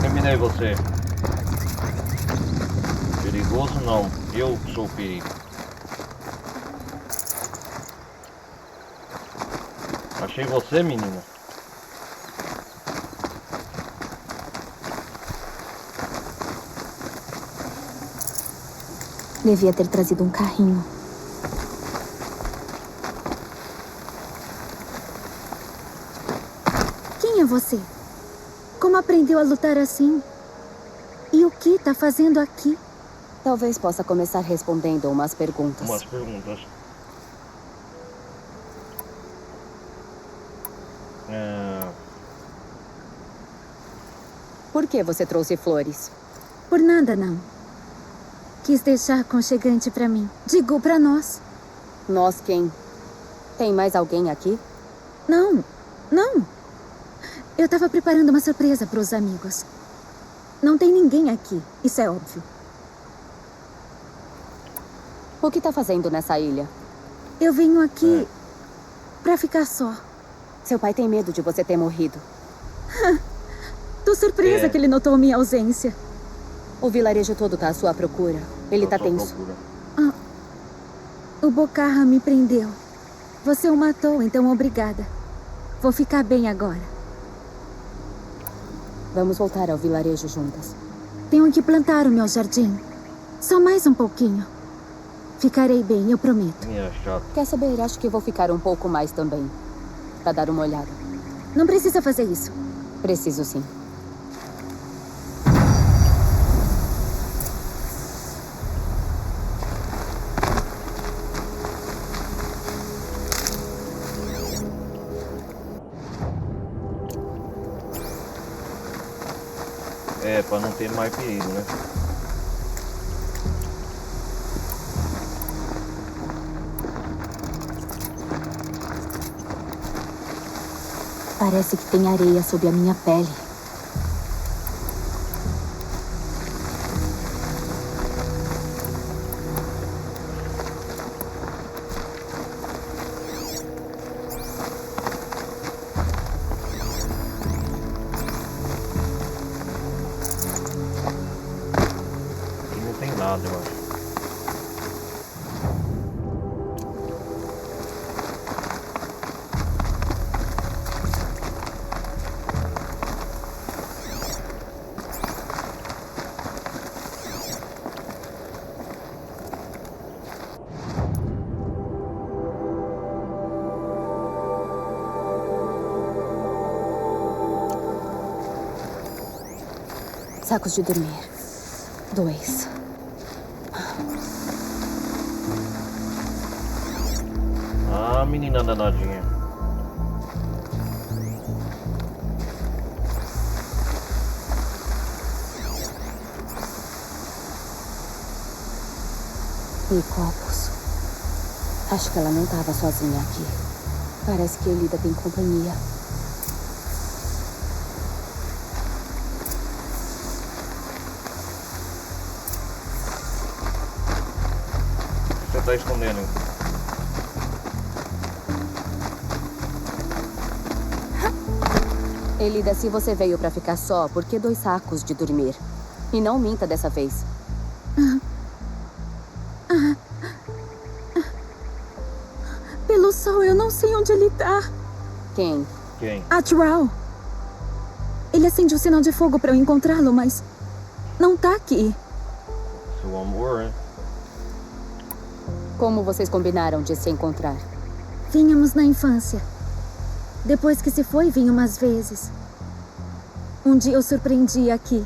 Terminei você. Perigoso não, eu sou o perigo. Achei você, menina. Devia ter trazido um carrinho. Quem é você? Como aprendeu a lutar assim? E o que tá fazendo aqui? Talvez possa começar respondendo umas perguntas. Umas perguntas. Por que você trouxe flores? Por nada, não. Quis deixar aconchegante pra mim. Digo, pra nós. Nós quem? Tem mais alguém aqui? Não, não. Eu tava preparando uma surpresa pros amigos. Não tem ninguém aqui, isso é óbvio. O que tá fazendo nessa ilha? Eu venho aqui pra ficar só. Seu pai tem medo de você ter morrido. Tô surpresa que ele notou minha ausência. O vilarejo todo tá à sua procura. Ele tá tenso. Ah, o Bocarra me prendeu. Você o matou, então obrigada. Vou ficar bem agora. Vamos voltar ao vilarejo juntas. Tenho que plantar o meu jardim. Só mais um pouquinho. Ficarei bem, eu prometo. Quer saber? Acho que vou ficar um pouco mais também. Pra dar uma olhada. Não precisa fazer isso. Preciso sim. É, pra não ter mais perigo, né? Parece que tem areia sob a minha pele. Aqui não tem nada, eu acho. Sacos de dormir. 2. Ah, menina danadinha. E copos. Acho que ela não estava sozinha aqui. Parece que Elida tem companhia. Você tá escondendo. Elida, se você veio pra ficar só, por que 2 sacos de dormir? E não minta dessa vez. Pelo sol, eu não sei onde ele tá. Quem? Atral. Ele acende o sinal de fogo pra eu encontrá-lo, mas não tá aqui. Seu amor, né? Como vocês combinaram de se encontrar? Vínhamos na infância. Depois que se foi, vim umas vezes. Um dia eu surpreendi aqui.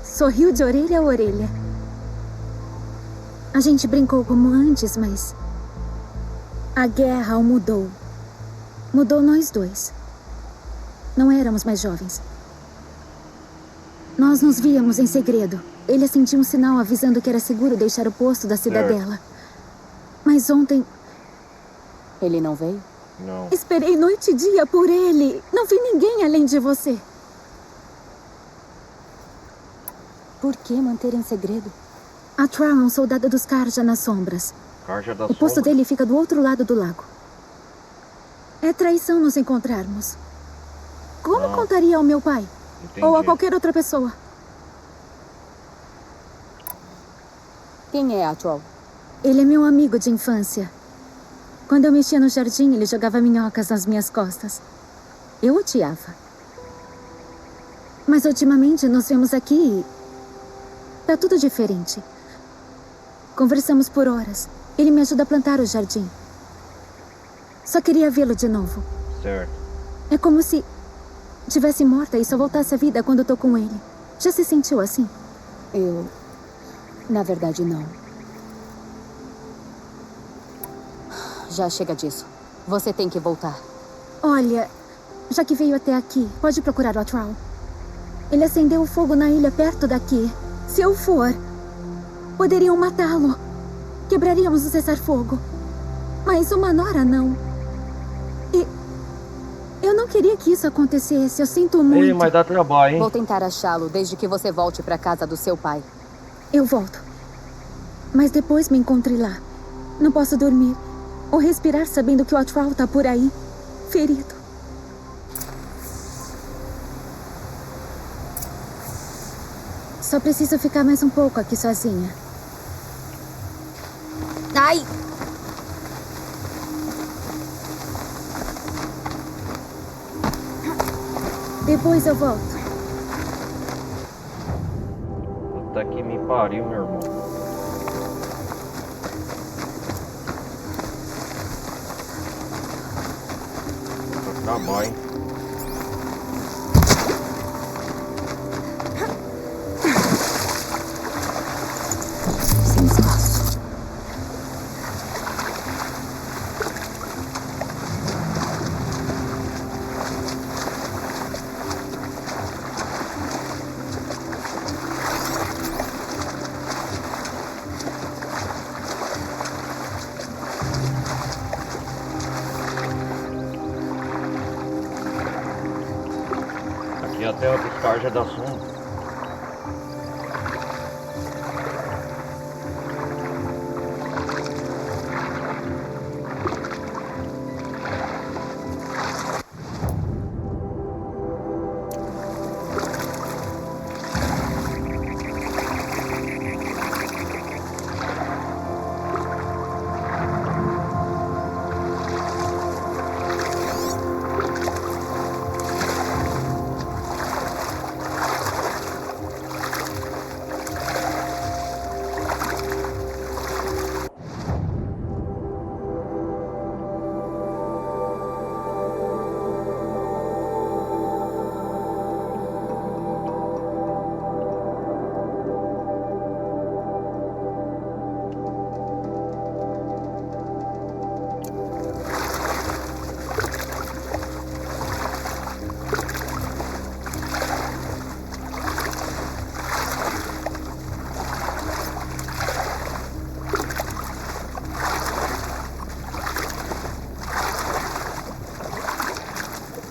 Sorriu de orelha a orelha. A gente brincou como antes, mas a guerra o mudou. Mudou nós dois. Não éramos mais jovens. Nós nos víamos em segredo. Ele acendia um sinal avisando que era seguro deixar o posto da cidadela. Mas ontem... Ele não veio? Não. Esperei noite e dia por ele. Não vi ninguém além de você. Por que manter em segredo? Atral é um soldado dos Karja nas sombras. Karja das O posto sombras? dele fica do outro lado do lago. É traição nos encontrarmos. Como contaria ao meu pai? Entendi. Ou a qualquer outra pessoa? Quem é Atral? Ele é meu amigo de infância. Quando eu mexia no jardim, ele jogava minhocas nas minhas costas. Eu odiava. Mas ultimamente nos vemos aqui e... tá tudo diferente. Conversamos por horas. Ele me ajuda a plantar o jardim. Só queria vê-lo de novo. Certo. É como se tivesse morta e só voltasse à vida quando tô com ele. Já se sentiu assim? Na verdade, não. Já chega disso. Você tem que voltar. Olha, já que veio até aqui, pode procurar o Atral. Ele acendeu o fogo na ilha perto daqui. Se eu for, poderiam matá-lo. Quebraríamos o cessar-fogo. Mas uma Nora não. E eu não queria que isso acontecesse. Eu sinto muito. Ei, mas dá trabalho, hein? Vou tentar achá-lo desde que você volte pra casa do seu pai. Eu volto. Mas depois me encontre lá. Não posso dormir ou respirar sabendo que o Atral tá por aí, ferido. Só preciso ficar mais um pouco aqui sozinha. Ai! Depois eu volto. Puta que me pariu, meu irmão. Vou acabar, hein? Sem espaço. Aqui até a descarga da Sum.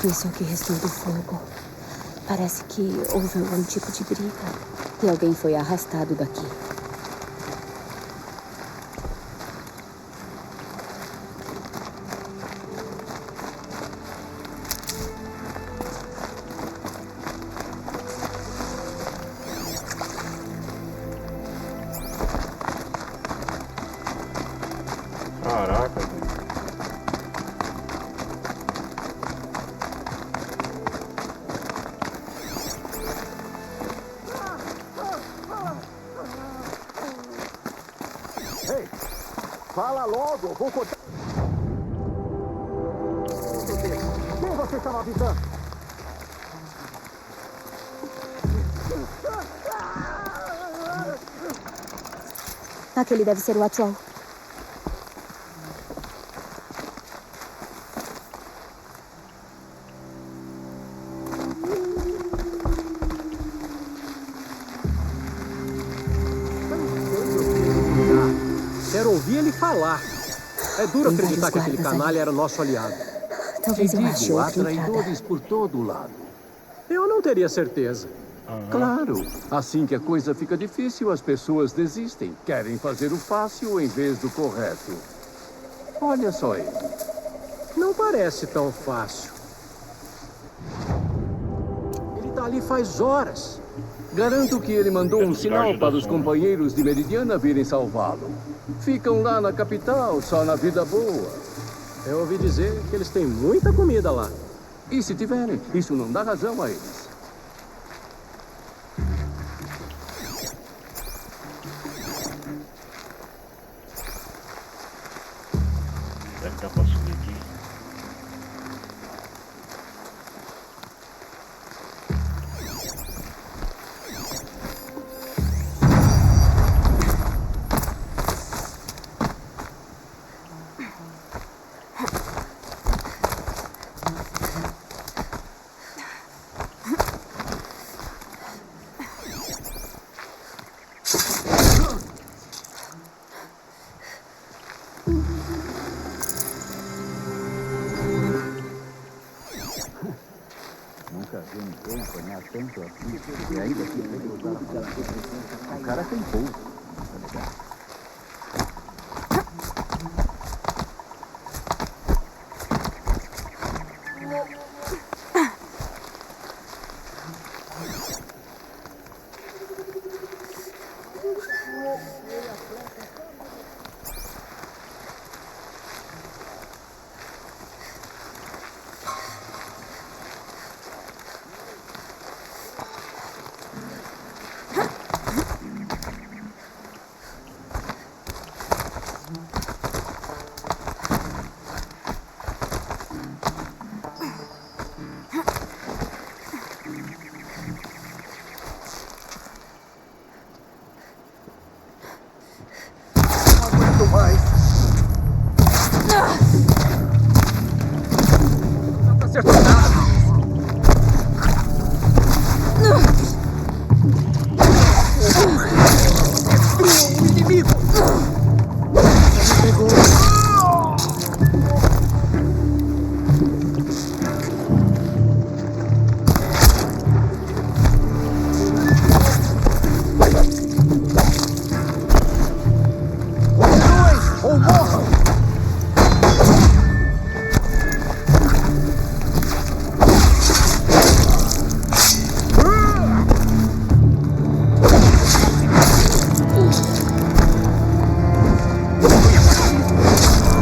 Isso é o que restou do fogo. Parece que houve algum tipo de briga e alguém foi arrastado daqui. Caraca, velho. Ei, fala logo, vou cortar. Quem você estava avisando? Aquele deve ser o Atrol. Quero ouvir ele falar. É duro acreditar que aquele canalha era nosso aliado. Talvez eu ache Digo, há outra entrada. traidores por todo lado. Eu não teria certeza. Claro. Assim que a coisa fica difícil, as pessoas desistem. Querem fazer o fácil em vez do correto. Olha só ele. Não parece tão fácil. Ele tá ali faz horas. Garanto que ele mandou um sinal para os companheiros de Meridiana virem salvá-lo. Ficam lá na capital, só na vida boa. Eu ouvi dizer que eles têm muita comida lá. E se tiverem, isso não dá razão a eles. Será que dá pra subir aqui? Nunca vi ninguém apanhar tanto assim. E ainda assim, o cara tem pouco. Tá ligado?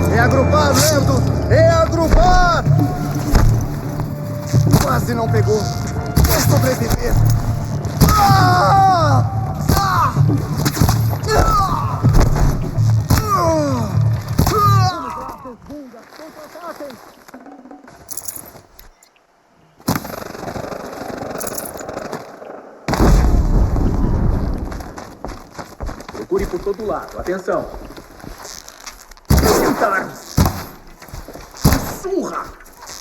Reagrupar, Lando! Reagrupar! Quase não pegou. Vou sobreviver. Ah! Ah! Ah! Procure por todo lado. Atenção. Tentarmos. Surra!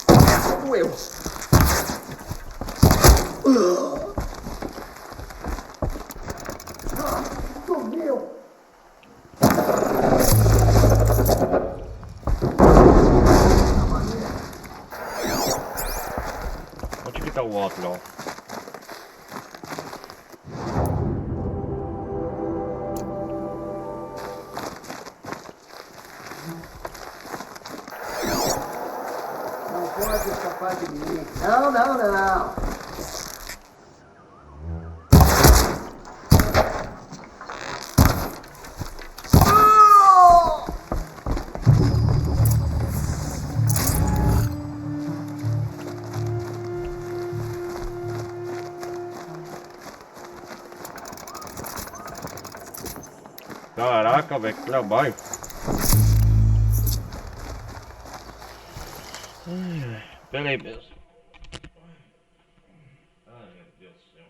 Essa doeu. Sumiu! Onde que tá o outro, ó? Não pode escapar de mim. Não, não, não. Caraca, velho, que trabalho. Pera aí, mesmo. Ai, meu Deus do céu.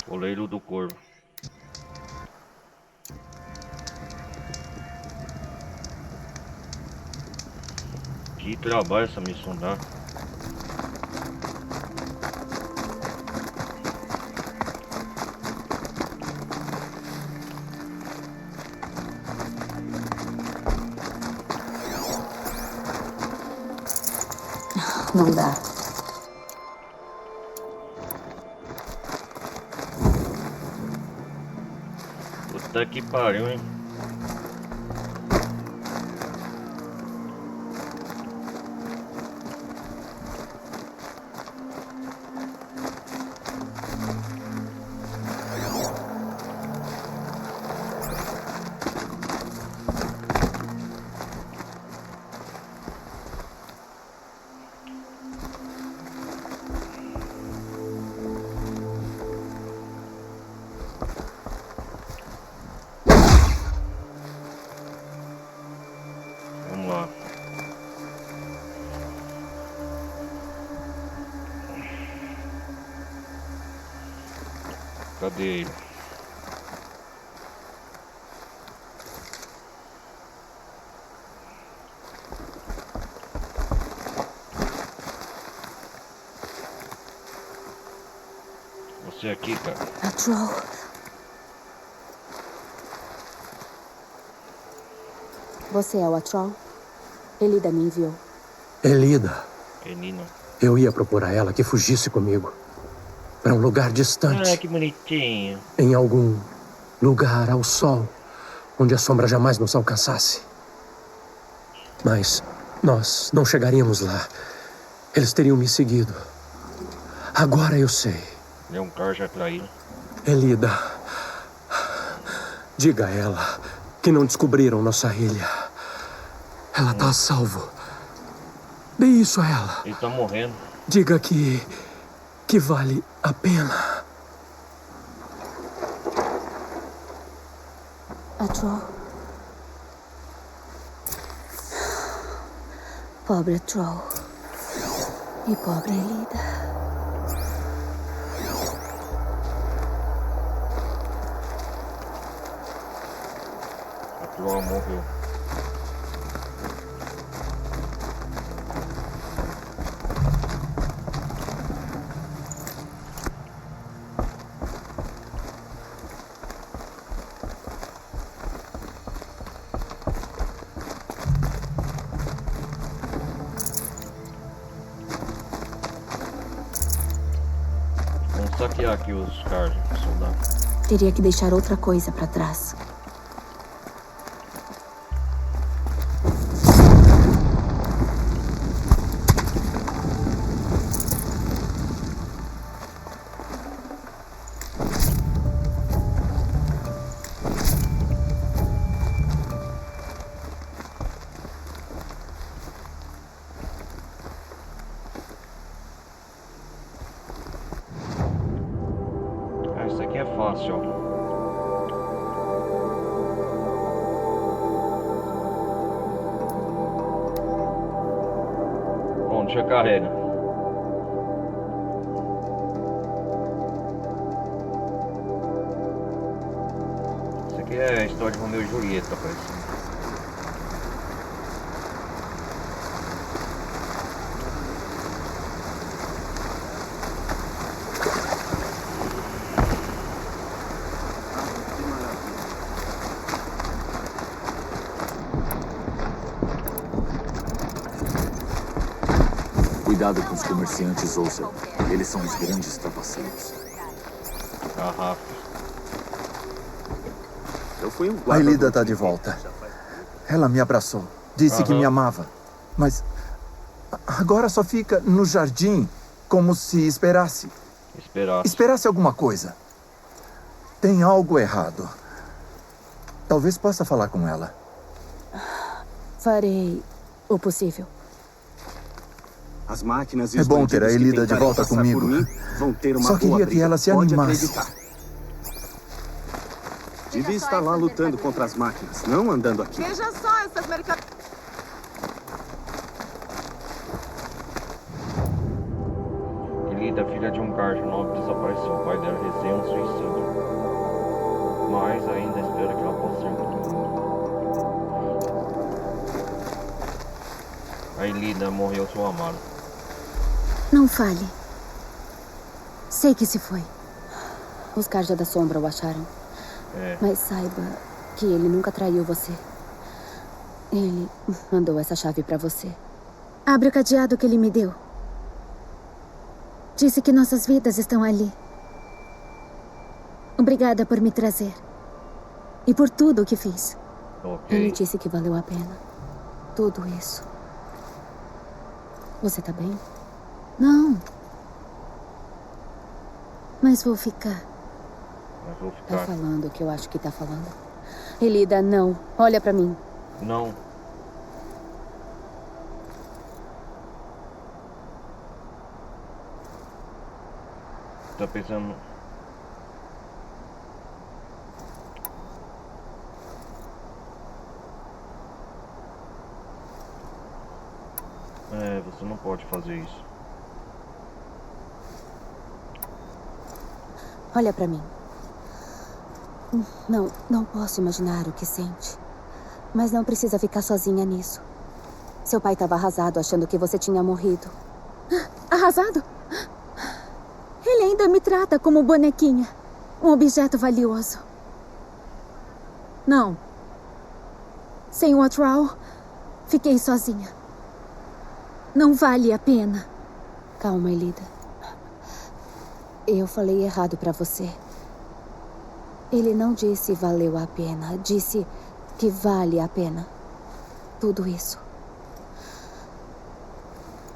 Oleiro do Corvo. Que trabalho essa missão dá. Não dá. Puta que pariu, hein? Vamos lá. Cadê ele? Você aqui, cara. A Troll. Você é o Atrol? Elida me enviou. Elida. Menina. Eu ia propor a ela que fugisse comigo. Para um lugar distante. Ah, que bonitinho. Em algum lugar ao sol, onde a sombra jamais nos alcançasse. Mas nós não chegaríamos lá. Eles teriam me seguido. Agora eu sei. Leon Carr já traiu. Elida, diga a ela que não descobriram nossa ilha. Ela tá a salvo. Dê isso a ela. Ele tá morrendo. Diga que que vale a pena. A Troll. Pobre Troll. E pobre Elida. A Troll morreu. Vamos saquear aqui os caras, soldados. Teria que deixar outra coisa pra trás. Isso aqui é fácil, ó. Bom, deixa eu carregar. Isso aqui é a história de Romeu e Julieta, parece. Cuidado com os comerciantes Ouser. Eles são os grandes trapaceiros. Aham. Eu fui um A Elida tá de volta. Ela me abraçou. Disse que me amava. Mas agora só fica no jardim, como se esperasse. Esperasse alguma coisa. Tem algo errado. Talvez possa falar com ela. Farei o possível. As máquinas e É os bom ter a bandidos que Elida de tentarem volta passar comigo. por mim vão ter uma Só queria boa que briga. ela se Pode animasse. acreditar. Devia estar lá lutando contra as máquinas, não andando aqui. Veja só essas mercadorias. Elida, filha de um garçom nobre, desapareceu. O pai dela receia um suicídio. Mas ainda espera que ela possa ser encontrada. A Elida morreu seu amado. Não fale. Sei que se foi. Os Carja da Sombra o acharam. É. Mas saiba que ele nunca traiu você. Ele mandou essa chave pra você. Abre o cadeado que ele me deu. Disse que nossas vidas estão ali. Obrigada por me trazer. E por tudo o que fiz. Ele disse que valeu a pena. Tudo isso. Você tá bem? Não. Mas vou ficar. Tá falando o que eu acho que tá falando. Elida, não. Olha pra mim. Não. Tá pensando... É, você não pode fazer isso. Olha pra mim. Não posso imaginar o que sente. Mas não precisa ficar sozinha nisso. Seu pai estava arrasado, achando que você tinha morrido. Arrasado? Ele ainda me trata como bonequinha. Um objeto valioso. Não. Sem o Atral, fiquei sozinha. Não vale a pena. Calma, Elida. Eu falei errado pra você. Ele não disse valeu a pena. Disse que vale a pena. Tudo isso.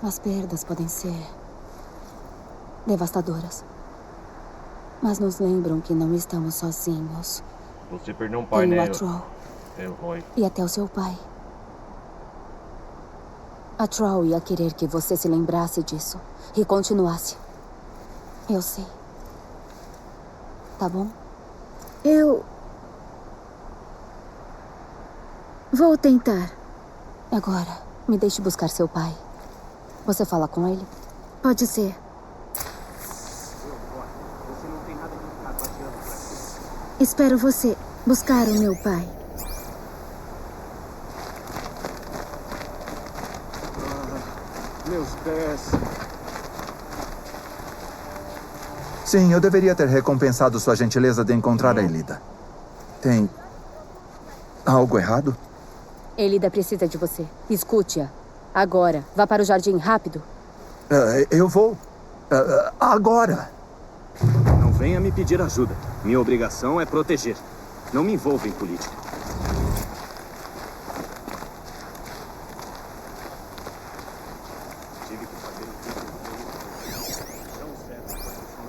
As perdas podem ser devastadoras. Mas nos lembram que não estamos sozinhos. Você perdeu um pai, Tem o né? Atral. É o Roy. E até o seu pai. A Troll ia querer que você se lembrasse disso e continuasse. Eu sei. Tá bom? Eu... vou tentar. Agora, me deixe buscar seu pai. Você fala com ele? Pode ser. Espero você buscar o meu pai. Meus pés. Sim, eu deveria ter recompensado sua gentileza de encontrar a Elida. Tem algo errado? Elida precisa de você. Escute-a. Agora. Vá para o jardim, rápido. Eu vou. Agora. Não venha me pedir ajuda. Minha obrigação é proteger. Não me envolva em política.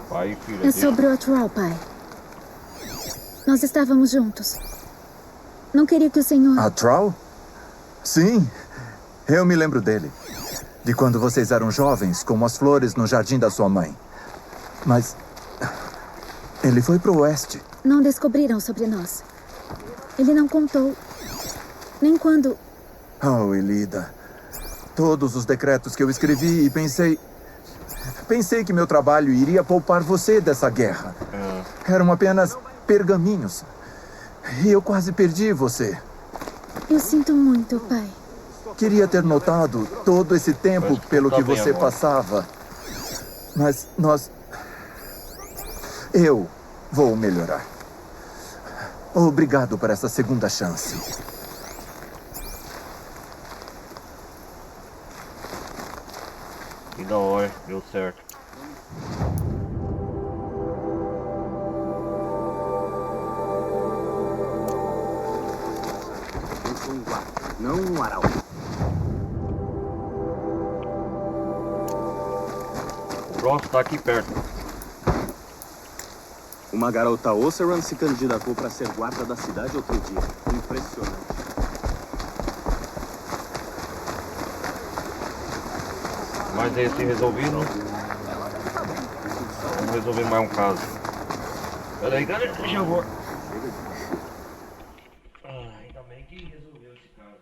Pai e filho. É sobre o Atral, pai. Nós estávamos juntos. Não queria que o senhor... Atral? Sim, eu me lembro dele. De quando vocês eram jovens, como as flores no jardim da sua mãe. Mas... ele foi pro oeste. Não descobriram sobre nós. Ele não contou. Nem quando... Oh, Elida. Todos os decretos que eu escrevi e pensei... Pensei que meu trabalho iria poupar você dessa guerra. Eram apenas pergaminhos. E eu quase perdi você. Eu sinto muito, pai. Queria ter notado todo esse tempo pelo que você passava. Mas nós... Eu vou melhorar. Obrigado por essa segunda chance. Que da hora, deu certo. Eu sou um guarda, não um arauto. O próximo tá aqui perto. Uma garota Osseran se candidatou para ser guarda da cidade outro dia. Impressionante. Mas esse resolvido. Vamos resolver mais um caso. Peraí, cara, deixa eu ver. Ainda bem que resolveu esse caso.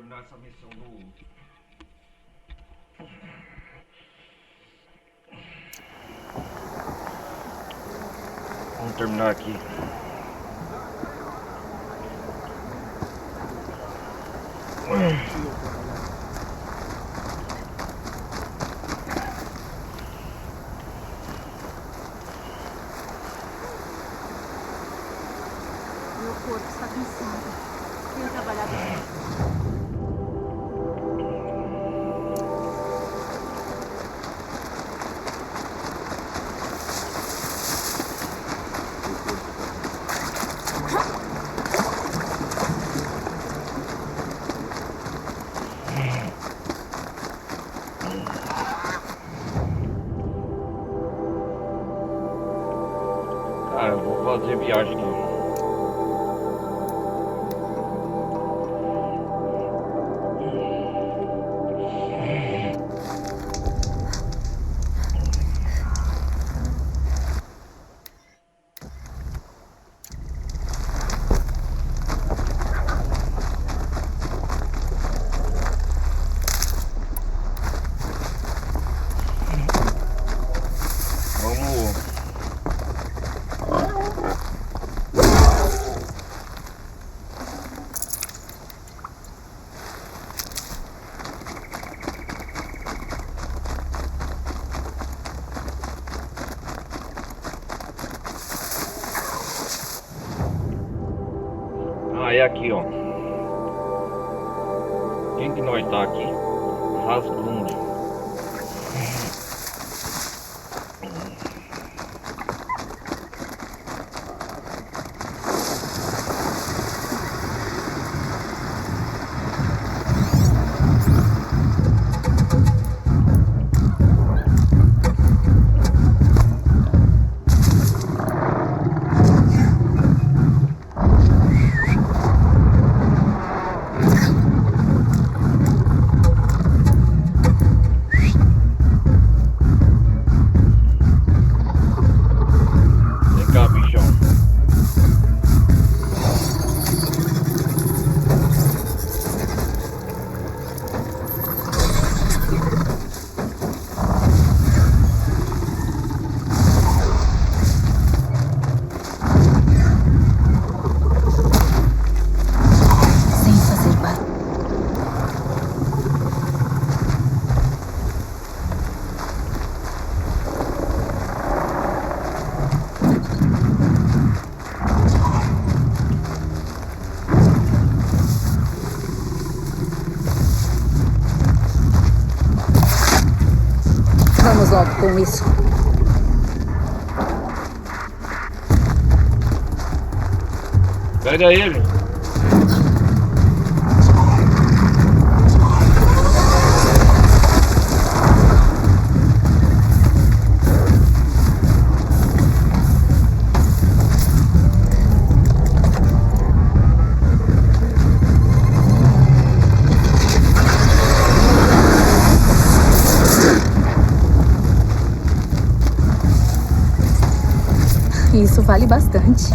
terminar essa missão do... Vamos terminar aqui. Meu corpo está cansado. Tenho trabalhado muito. Cara, eu vou fazer viagem aqui. É aqui, ó. Quem que nós tá aqui? Rasgrund. Vamos logo com isso. Pega ele. Isso vale bastante.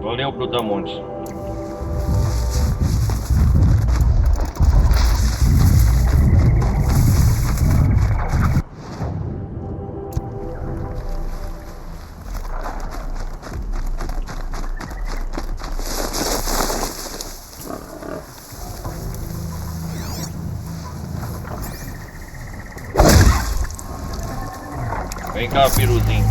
Valeu, Brutamontes. Vem cá, piruzinho.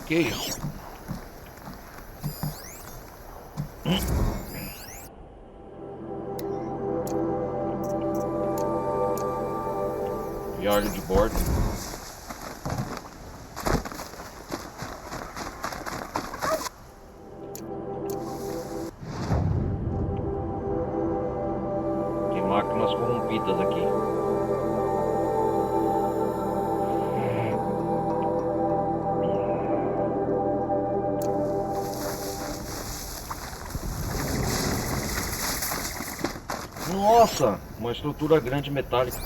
Que isso? Diário de bordo. Tem máquinas corrompidas aqui. Nossa, uma estrutura grande metálica.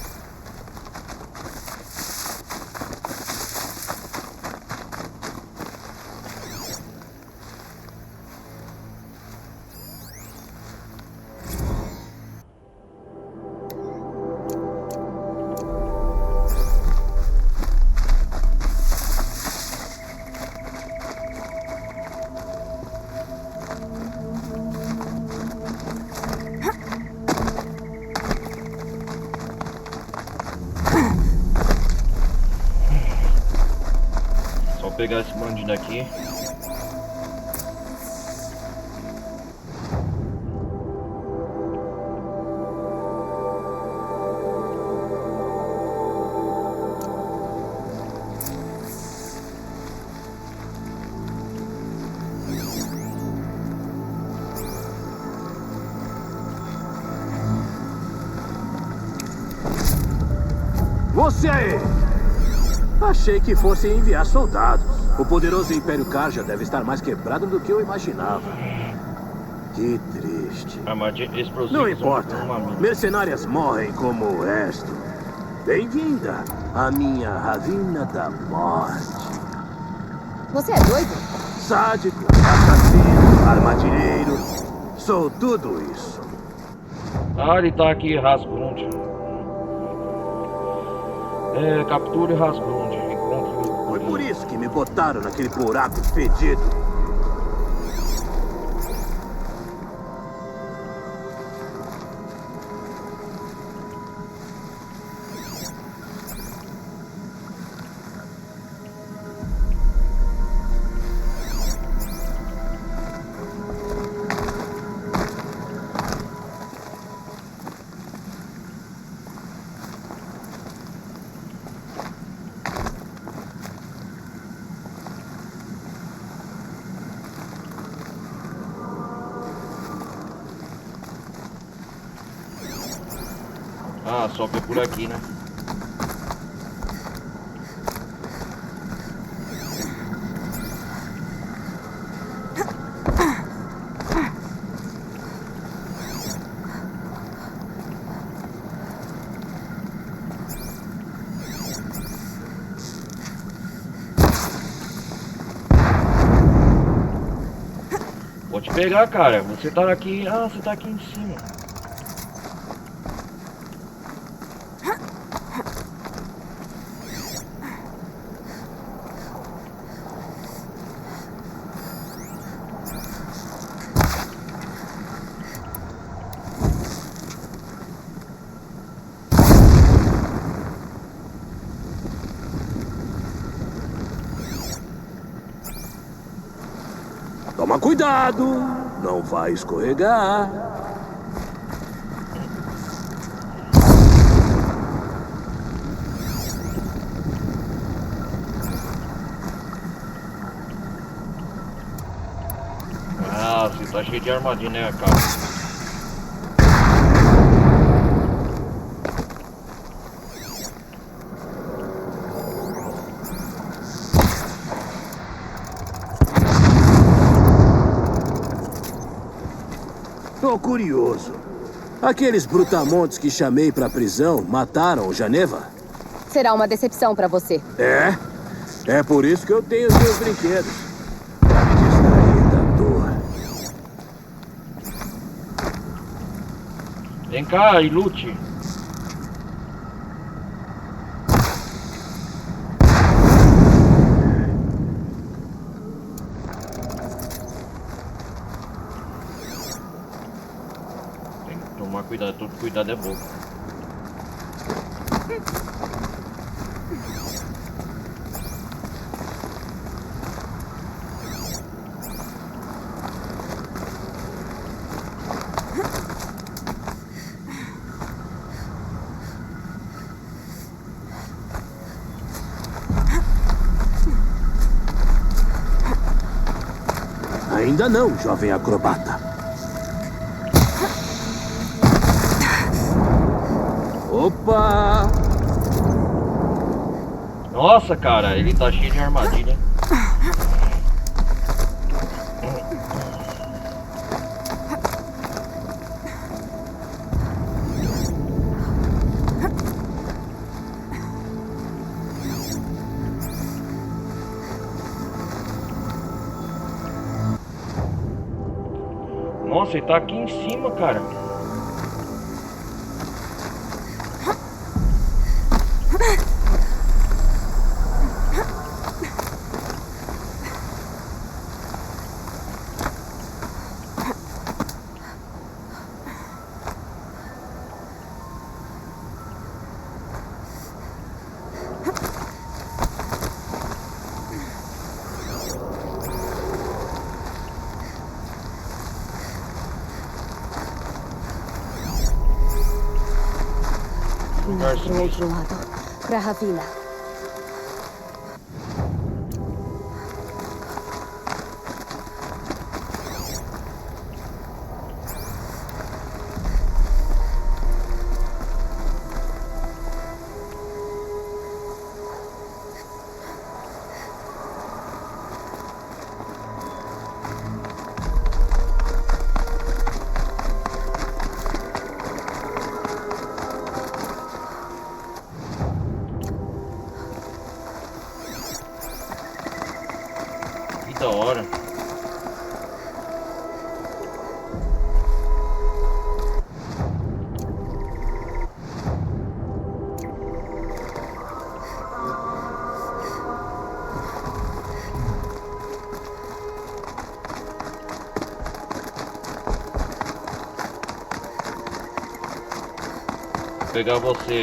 Pegar esse bandido aqui. Você aí! Achei que fossem enviar soldados. O poderoso Império Karja deve estar mais quebrado do que eu imaginava. Que triste. Não importa. Mercenárias morrem como o resto. Bem-vinda à minha ravina da morte. Você é doido? Sádico, assassino, armadilheiro. Sou tudo isso. Ah, ele tá aqui, Rasgrund. Capture Rasgrund. Foi por isso que me botaram naquele buraco fedido. Ah, sobe por aqui, né? Vou te pegar, cara. Você tá aqui. Ah, você tá aqui em cima. Toma cuidado, não vai escorregar. Ah, você tá cheio de armadilha, né, cara? Tô curioso. Aqueles brutamontes que chamei pra prisão mataram o Geneva? Será uma decepção pra você. É? É por isso que eu tenho os meus brinquedos. Pra me distrair da dor. Vem cá e lute. Tomar cuidado, todo cuidado é bom. Ainda não, jovem acrobata. Opa! Nossa, cara, ele tá cheio de armadilha. Nossa, ele tá aqui em cima, cara. Pro outro lado, pra Ravila. Da hora. Vou pegar você.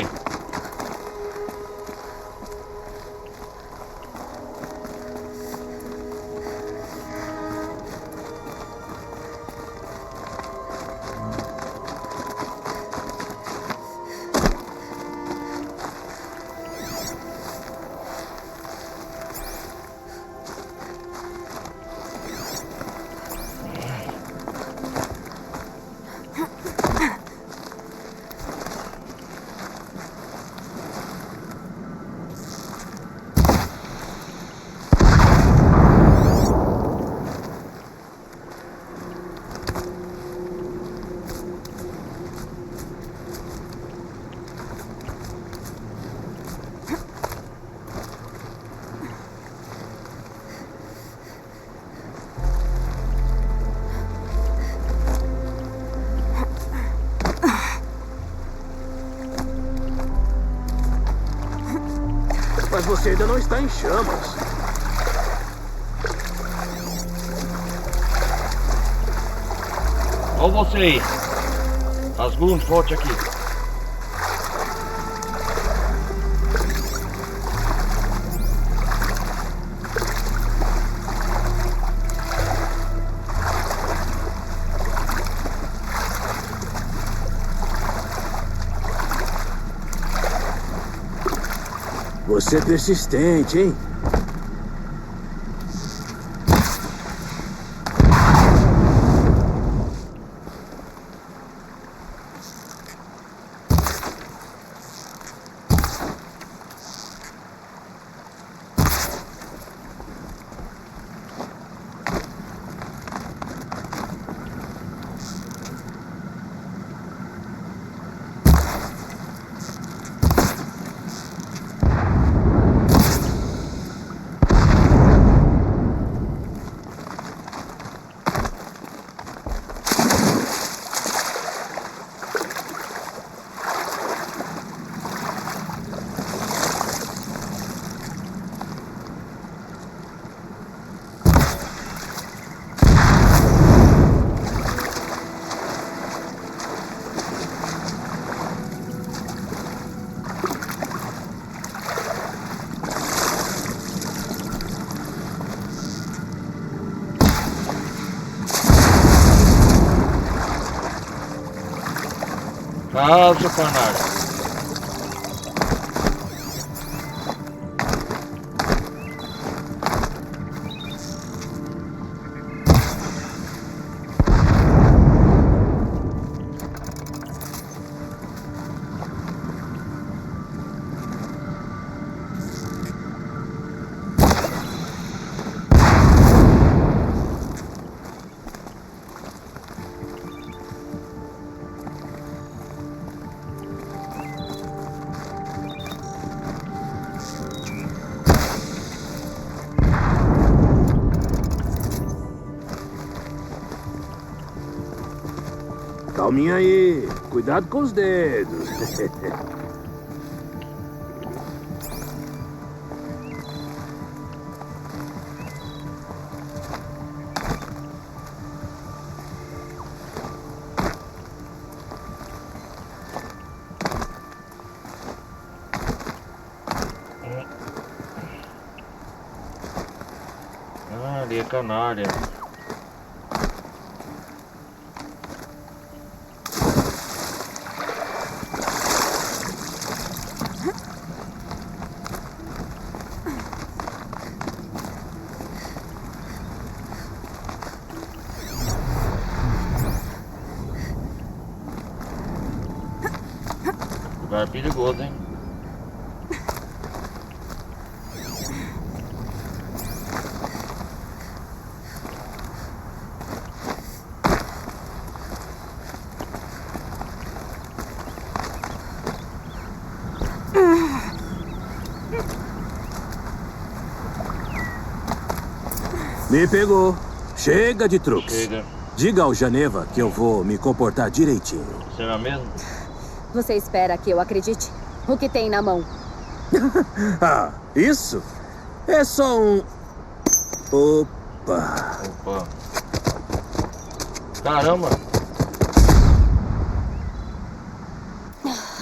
Mas você ainda não está em chamas. Olha você aí. Asgund, volte aqui. Você é persistente, hein? Caso canário. calminha aí. Cuidado com os dedos. Ah, ali é canalha. Lugar perigoso, hein? Me pegou. Chega de truques. Chega. Diga ao Geneva que eu vou me comportar direitinho. Será mesmo? Você espera que eu acredite? O que tem na mão? Ah, isso? É só um... Opa. Opa. Caramba.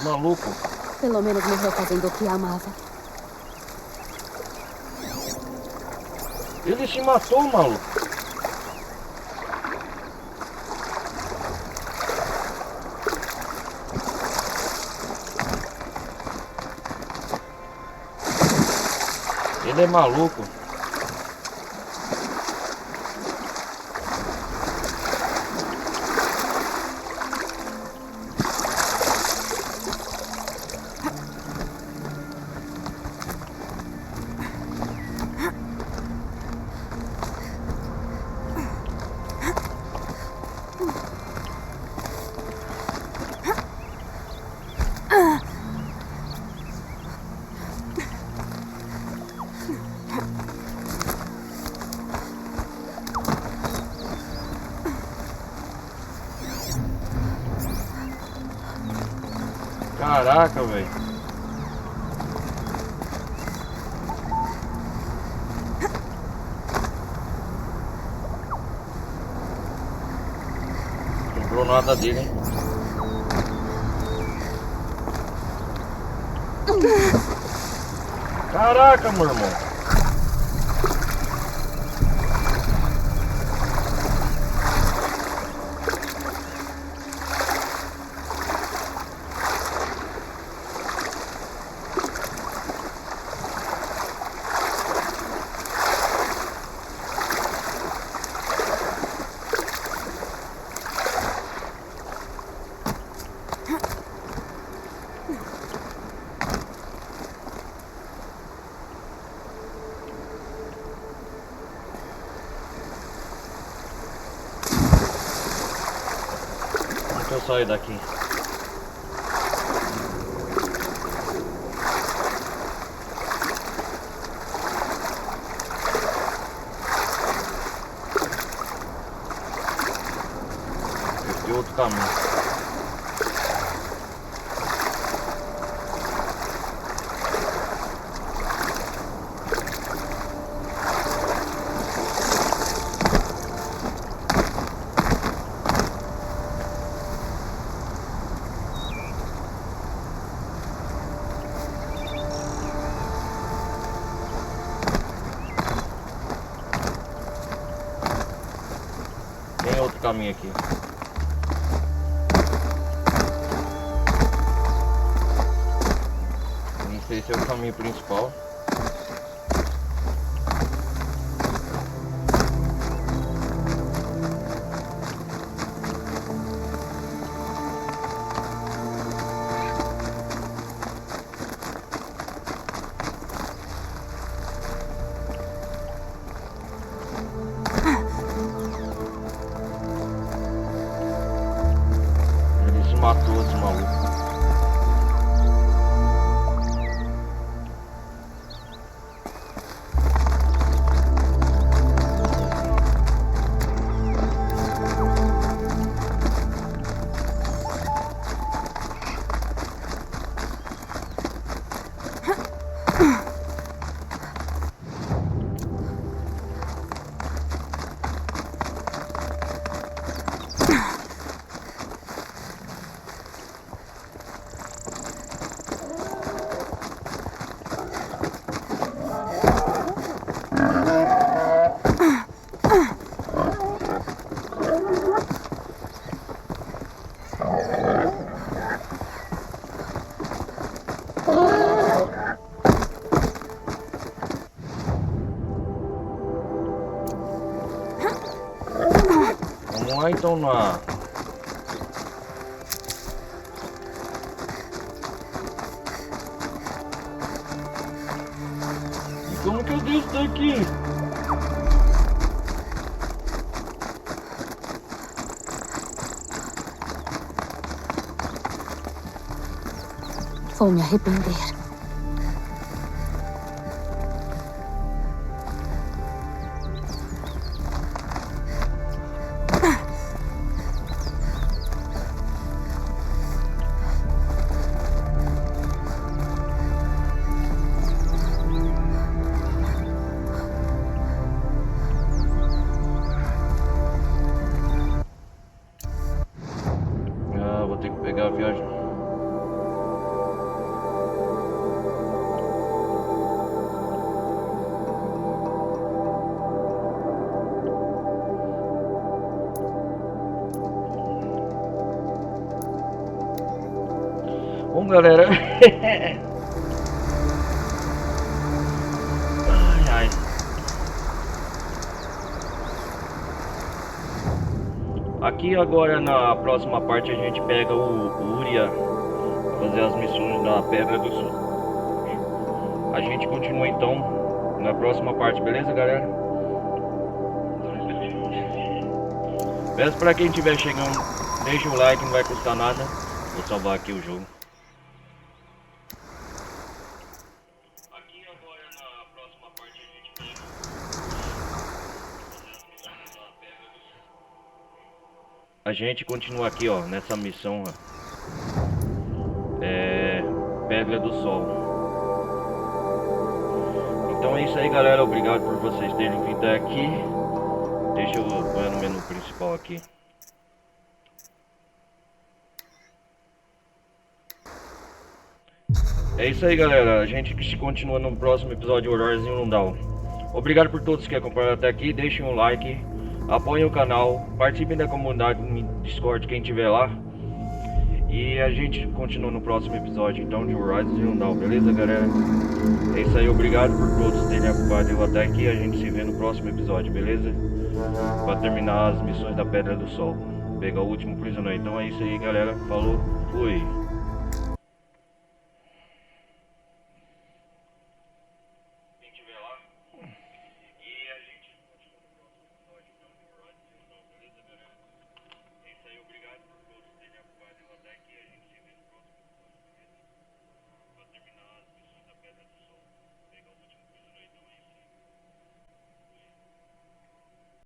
Maluco. Pelo menos morreu fazendo o que amava. Ele se matou, maluco. Ele é maluco. Caraca, velho. Não sobrou nada dele, hein? Caraca, meu irmão. Deixa eu sair daqui. Esse é outro caminho. Tem outro caminho aqui. Não sei se é o caminho principal. Matou esse maluco. continuar então na... E como que eu desço daqui? Vou me arrepender. Vou ter que pegar a viagem. Bom, galera. Ai, ai. Aqui agora na próxima parte a gente pega o Uria pra fazer as missões da Pedra do Sul. A gente continua então na próxima parte, beleza, galera? Peço pra quem estiver chegando, deixa o like, não vai custar nada. Vou salvar aqui o jogo. A gente continua aqui, ó, nessa missão, ó. Pedra do Sol. Então é isso aí, galera. Obrigado por vocês terem vindo até aqui. Deixa eu pôr no menu principal aqui. É isso aí, galera. A gente continua no próximo episódio de Horizon Zero Dawn. Obrigado por todos que acompanharam até aqui. Deixem um like, apoiem o canal, participem da comunidade no Discord, quem tiver lá. E a gente continua no próximo episódio então de Horizon Zero Dawn, beleza, galera? É isso aí, obrigado por todos terem acompanhado até aqui. A gente se vê no próximo episódio, beleza? Pra terminar as missões da Pedra do Sol, pegar o último prisioneiro. Então é isso aí, galera. Falou, fui.